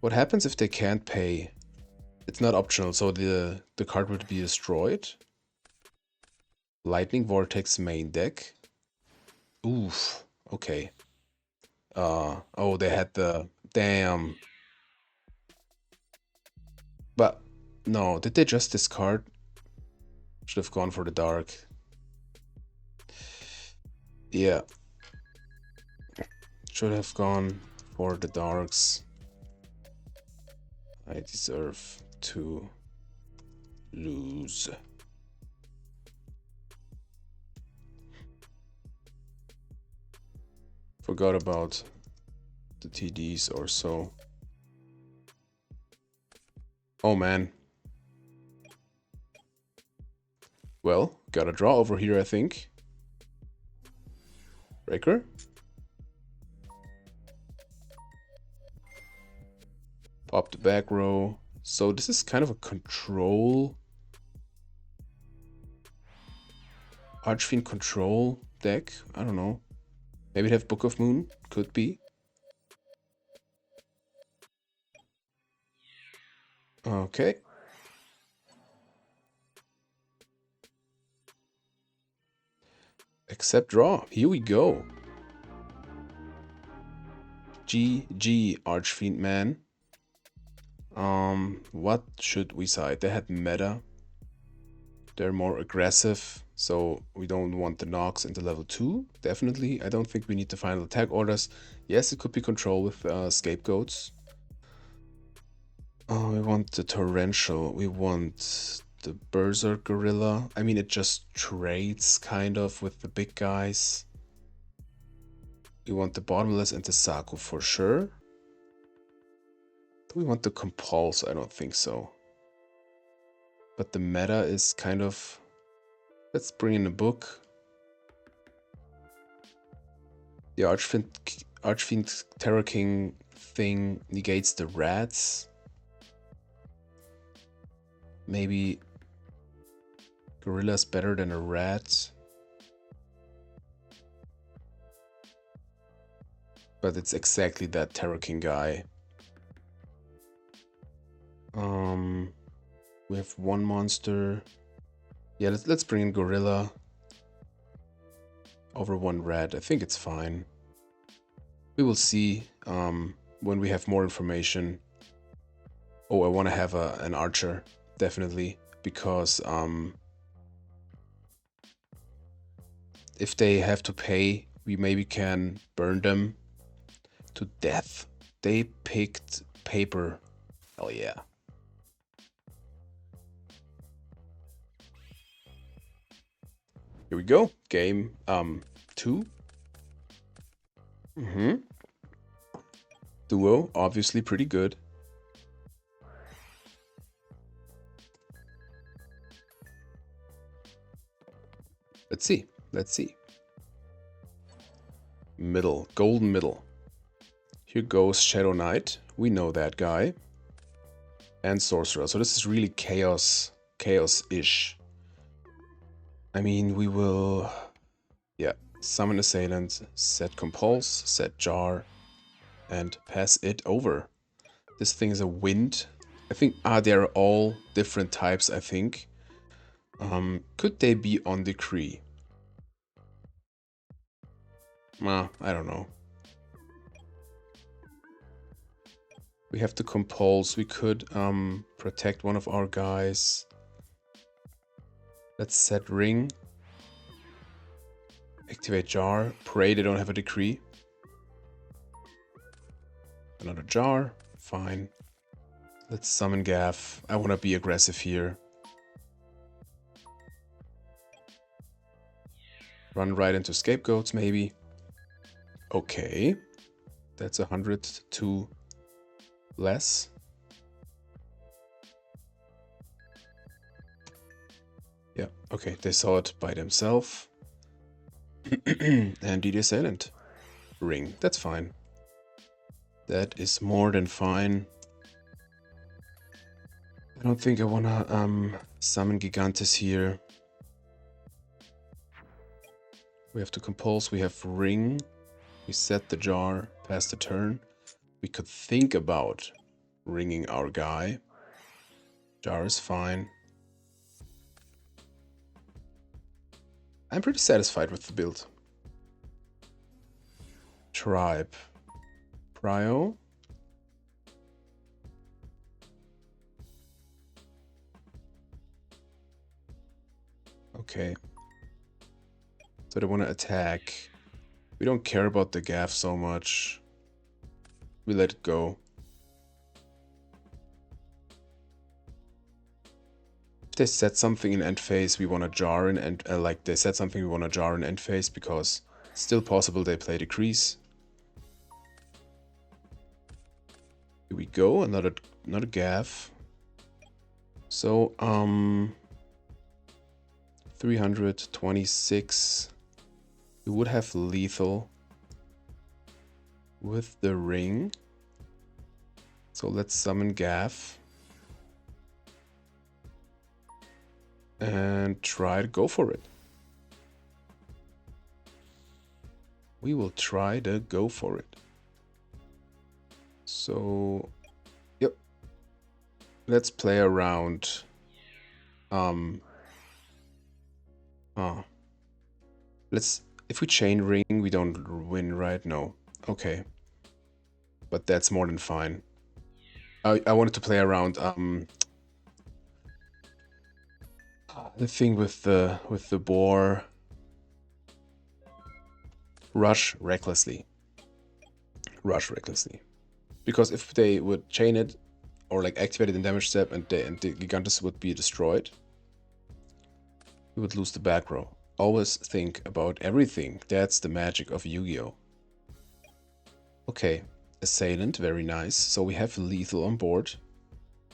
What happens if they can't pay? It's not optional, so the card would be destroyed. Lightning Vortex main deck. Oof. Okay. Oh, they had the... Damn. But, no, did they just discard? Should have gone for the dark. Yeah. Should have gone for the darks. I deserve to lose. Forgot about the TDs or so. Oh man. Well, got a draw over here, I think. Breaker. Pop the back row. So this is kind of a control... Archfiend control deck? I don't know. Maybe it have Book of Moon? Could be. Okay. Accept draw. Here we go. GG, Archfiend man. What should we side? They had meta. They're more aggressive, so we don't want the knocks into level 2. Definitely. I don't think we need the final attack orders. Yes, it could be control with scapegoats. Oh, we want the torrential. We want the Berserk Gorilla. I mean, it just trades kind of with the big guys. We want the Bottomless and the Saku for sure. Do we want the Compulse? I don't think so. But the meta is kind of... Let's bring in a book. The Archfiend Terror King thing negates the rats. Maybe Gorilla's better than a rat. But it's exactly that Terror King guy. We have one monster. Yeah, let's bring in Gorilla over one rat. I think it's fine. We will see when we have more information. Oh, I want to have an archer, definitely, because if they have to pay, we maybe can burn them to death. They picked paper. Hell yeah. Here we go. Game 2. Duo, obviously pretty good. Let's see. Let's see. Middle. Golden middle. Here goes Shadow Knight. We know that guy. And Sorcerer. So this is really chaos. Chaos-ish. I mean, we will... Yeah. Summon Assailant. Set Compulse. Set Jar. And pass it over. This thing is a wind. I think... they're all different types, I think. Could they be on Decree? I don't know. We have to compulse. We could protect one of our guys. Let's set ring. Activate jar. Pray they don't have a decree. Another jar. Fine. Let's summon Gaff. I want to be aggressive here. Run right into scapegoats, maybe. Okay. That's 102 less. Yeah, okay, they saw it by themselves. And the assailant. Ring, that's fine. That is more than fine. I don't think I wanna summon Gigantes here. We have to compulse, we have ring. We set the jar, pass the turn. We could think about ringing our guy. Jar is fine. I'm pretty satisfied with the build. Tribe. Prio. Okay. So they want to attack. We don't care about the Gaff so much. We let it go. If they set something in end phase, we want to jar in end. Like they said something, we want to jar in end phase because it's still possible they play Decrease. Here we go. Another Gaff. So 326. We would have lethal with the ring. So let's summon Gaff. And try to go for it. We will try to go for it. So, yep. Let's play around. If we chain ring, we don't win, right? No. Okay. But that's more than fine. I wanted to play around the thing with the boar. Rush recklessly. Rush recklessly. Because if they would chain it or like activate it in damage step and the Gigantes would be destroyed, we would lose the back row. Always think about everything. That's the magic of Yu-Gi-Oh! Okay, Assailant, very nice. So we have lethal on board.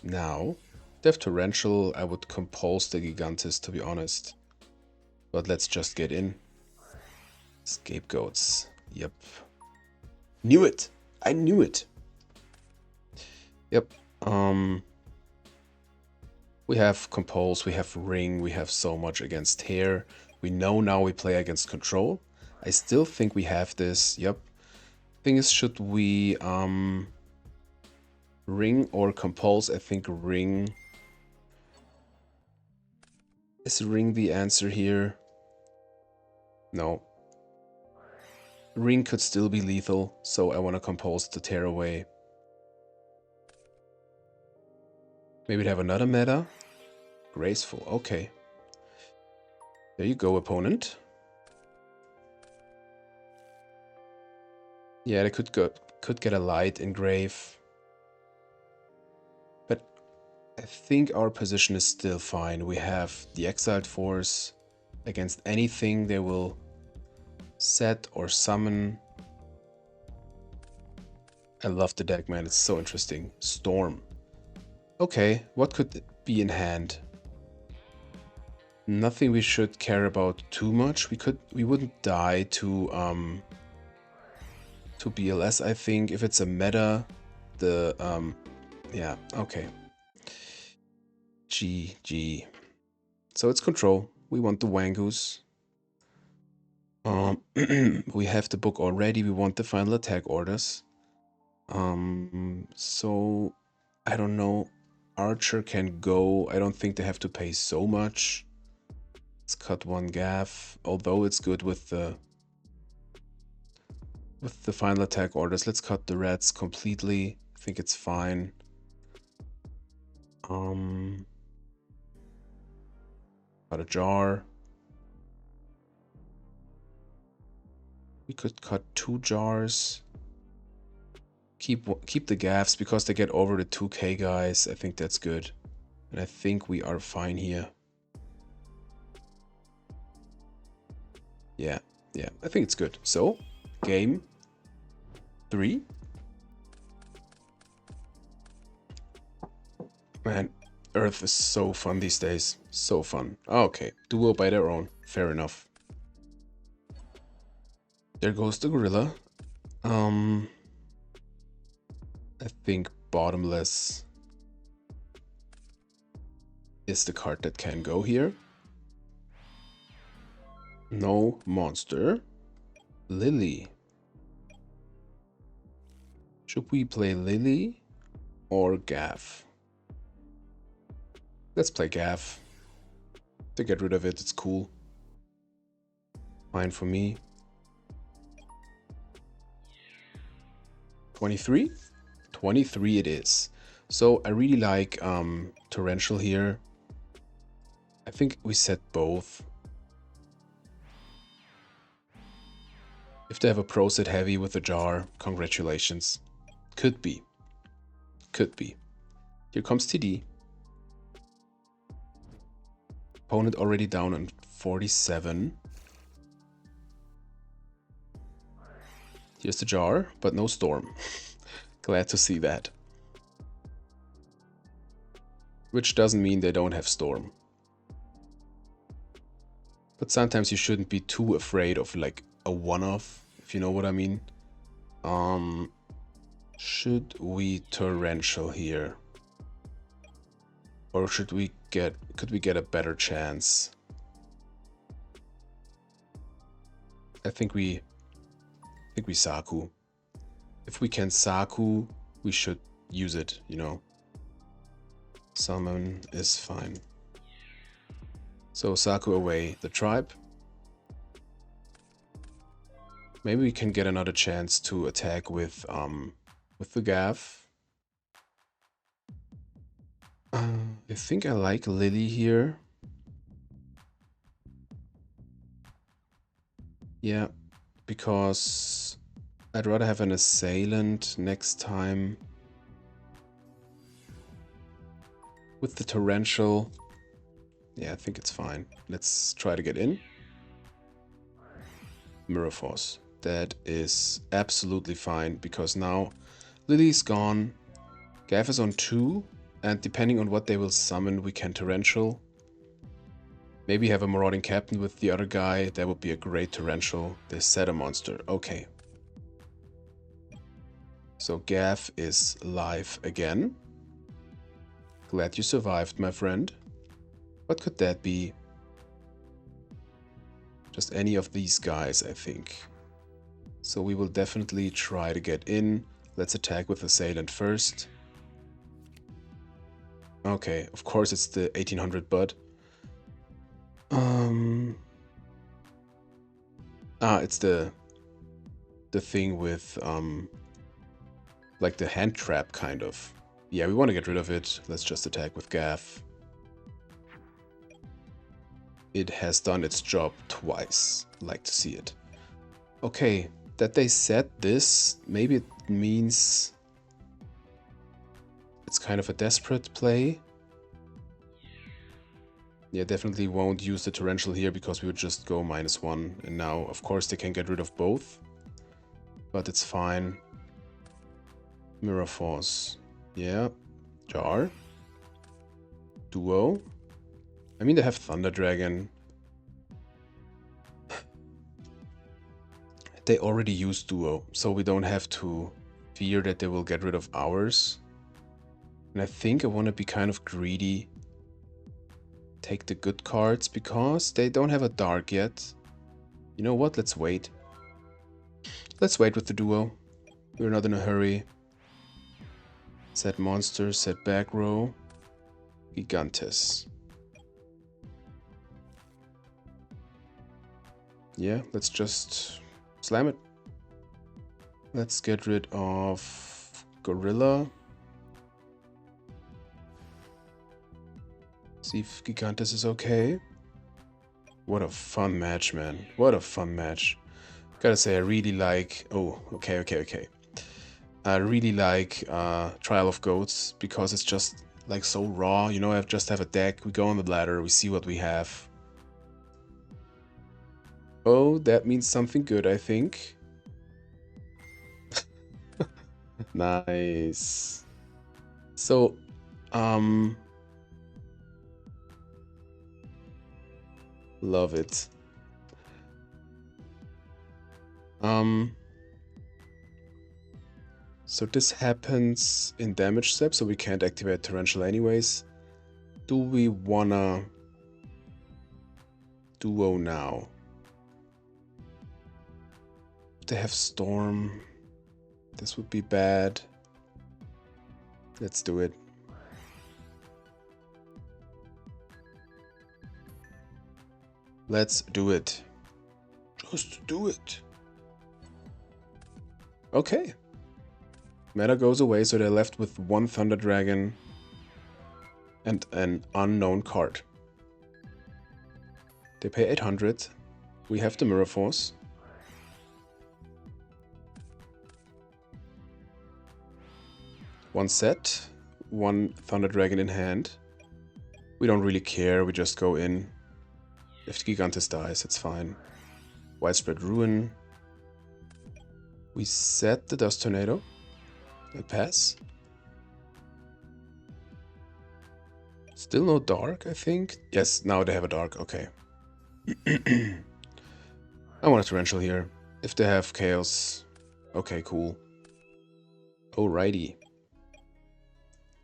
Now, they have Torrential. I would compulse the Gigantes, to be honest. But let's just get in. Scapegoats. Yep. Knew it! I knew it! Yep. We have Compulse, we have Ring, we have so much against Tear. We know now we play against Control. I still think we have this. Yep. Thing is, should we Ring or Compulse? I think Ring. Is Ring the answer here? No. Ring could still be lethal, so I want to Compulse to tear away. Maybe have another meta? Graceful, okay. There you go, opponent. Yeah, they could get a light engrave. But I think our position is still fine. We have the Exiled Force. Against anything they will set or summon. I love the deck, man. It's so interesting. Storm. Okay, what could it be in hand? Nothing we should care about too much. We wouldn't die to BLS, I think. If it's a meta, yeah, okay. GG. So it's control. We want the Wangoos. We have the book already. We want the final attack orders. So I don't know. Archer can go. I don't think they have to pay so much. Let's cut one gaff. Although it's good with the final attack orders. Let's cut the reds completely. I think it's fine. Got a jar. We could cut 2 jars. Keep the gaffs because they get over the 2k guys. I think that's good. And I think we are fine here. Yeah, I think it's good. So, game 3. Man, Earth is so fun these days. So fun. Okay, duo by their own. Fair enough. There goes the gorilla. I think bottomless is the card that can go here. No monster. Lily. Should we play Lily or Gaff? Let's play Gaff. To get rid of it, it's cool. Fine for me. 23? 23 it is. So I really like Torrential here. I think we set both. If they have a pro set heavy with a jar, congratulations. Could be. Could be. Here comes TD. Opponent already down on 47. Here's the jar, but no storm. Glad to see that. Which doesn't mean they don't have storm. But sometimes you shouldn't be too afraid of like a one-off, if you know what I mean. Should we torrential here? Or could we get a better chance? I think we Saku. If we can Saku, we should use it, you know. Summon is fine. So Saku away the tribe. Maybe we can get another chance to attack with the Gaff. I think I like Lily here. Yeah, because I'd rather have an assailant next time. With the torrential. Yeah, I think it's fine. Let's try to get in. Mirror Force. That is absolutely fine because now Lily's gone. Gaff is on 2. And depending on what they will summon, we can torrential. Maybe have a marauding captain with the other guy. That would be a great torrential. They set a monster. Okay. So Gaff is live again. Glad you survived, my friend. What could that be? Just any of these guys, I think. So we will definitely try to get in. Let's attack with Assailant first. Okay, of course it's the 1800 bud. It's the thing with like the hand trap kind of. Yeah, we want to get rid of it. Let's just attack with Gaff. It has done its job twice. Like to see it. Okay, that they said this, maybe it means it's kind of a desperate play. Yeah, definitely won't use the torrential here because we would just go -1. And now, of course, they can get rid of both. But it's fine. Mirror Force. Yeah. Jar. Duo. I mean, they have Thunder Dragon. They already use Duo, so we don't have to fear that they will get rid of ours. And I think I want to be kind of greedy. Take the good cards because they don't have a Dark yet. You know what? Let's wait. Let's wait with the Duo. We're not in a hurry. Set monster, set back row. Gigantes. Yeah, let's just slam it. Let's get rid of Gorilla. See if Gigantes is okay. What a fun match, man. What a fun match. Gotta say, I really like... Oh, okay. I really like Trial of Goats because it's just like so raw. You know, I just have a deck, we go on the ladder, we see what we have. Oh, that means something good, I think. Nice. So, love it. So this happens in damage step, so we can't activate Torrential anyways. Do we wanna Duo now? They have Storm. This would be bad. Let's do it. Let's do it. Just do it. Okay. Meta goes away, so they're left with one Thunder Dragon and an unknown card. They pay 800. We have the Mirror Force. One set, one Thunder Dragon in hand. We don't really care, we just go in. If the Gigantes dies, it's fine. Widespread Ruin. We set the Dust Tornado. I pass. Still no Dark, I think. Yes, now they have a Dark, okay. I want a Torrential here. If they have Chaos, okay, cool. Alrighty.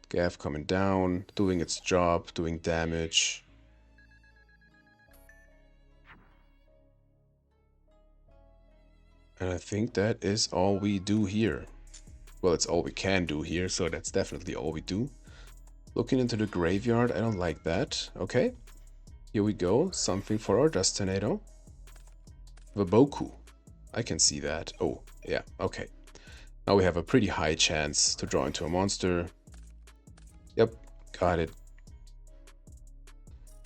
Gav coming down, doing its job, doing damage. And I think that is all we do here. Well, it's all we can do here, so that's definitely all we do. Looking into the graveyard, I don't like that. Okay, here we go. Something for our Dust Tornado. Vaboku. I can see that. Oh, yeah, okay. Now we have a pretty high chance to draw into a monster. Yep, got it.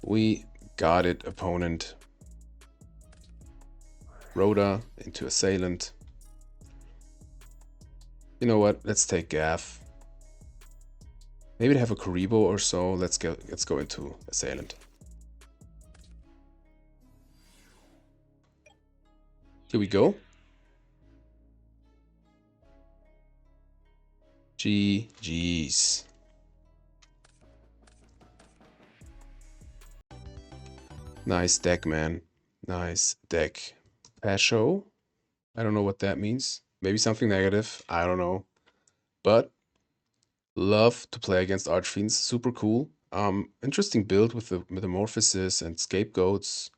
We got it, opponent. Rhoda into Assailant. You know what? Let's take Gav. Maybe they have a Karibo or so. Let's go into Assailant. Here we go. GG's. Nice deck, man. Nice deck. Pasho. I don't know what that means. Maybe something negative. I don't know. But love to play against Archfiends. Super cool. Interesting build with the Metamorphosis and Scapegoats.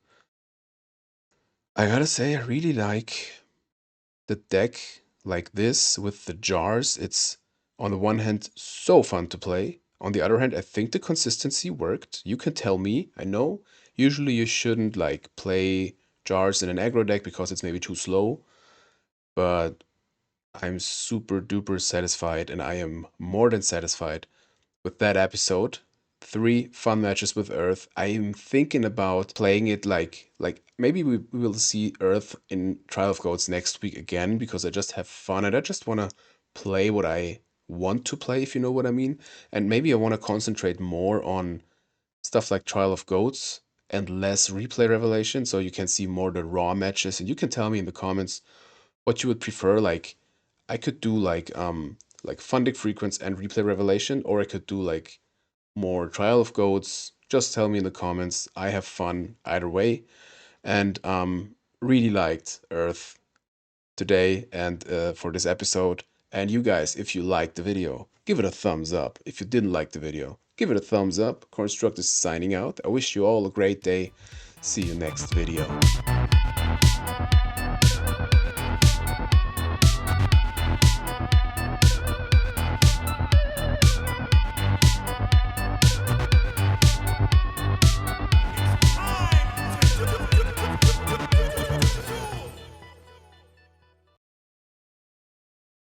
I gotta say, I really like the deck like this with the jars. It's on the one hand so fun to play. On the other hand, I think the consistency worked. You can tell me. I know usually you shouldn't like play jars in an aggro deck because it's maybe too slow, but I'm super duper satisfied, and I am more than satisfied with that episode. 3 fun matches with Earth. I am thinking about playing it like maybe we will see Earth in Trial of Goats next week again because I just have fun and I just want to play what I want to play, if you know what I mean. And maybe I want to concentrate more on stuff like Trial of Goats and less replay revelation, so you can see more the raw matches. And you can tell me in the comments what you would prefer. Like I could do like Fundic Frequence and replay revelation, or I could do like more Trial of Goats. Just tell me in the comments. I have fun either way. And really liked Earth today and for this episode. And you guys, if you liked the video, give it a thumbs up. If you didn't like the video, give it a thumbs up. Construct is signing out. I wish you all a great day. See you next video.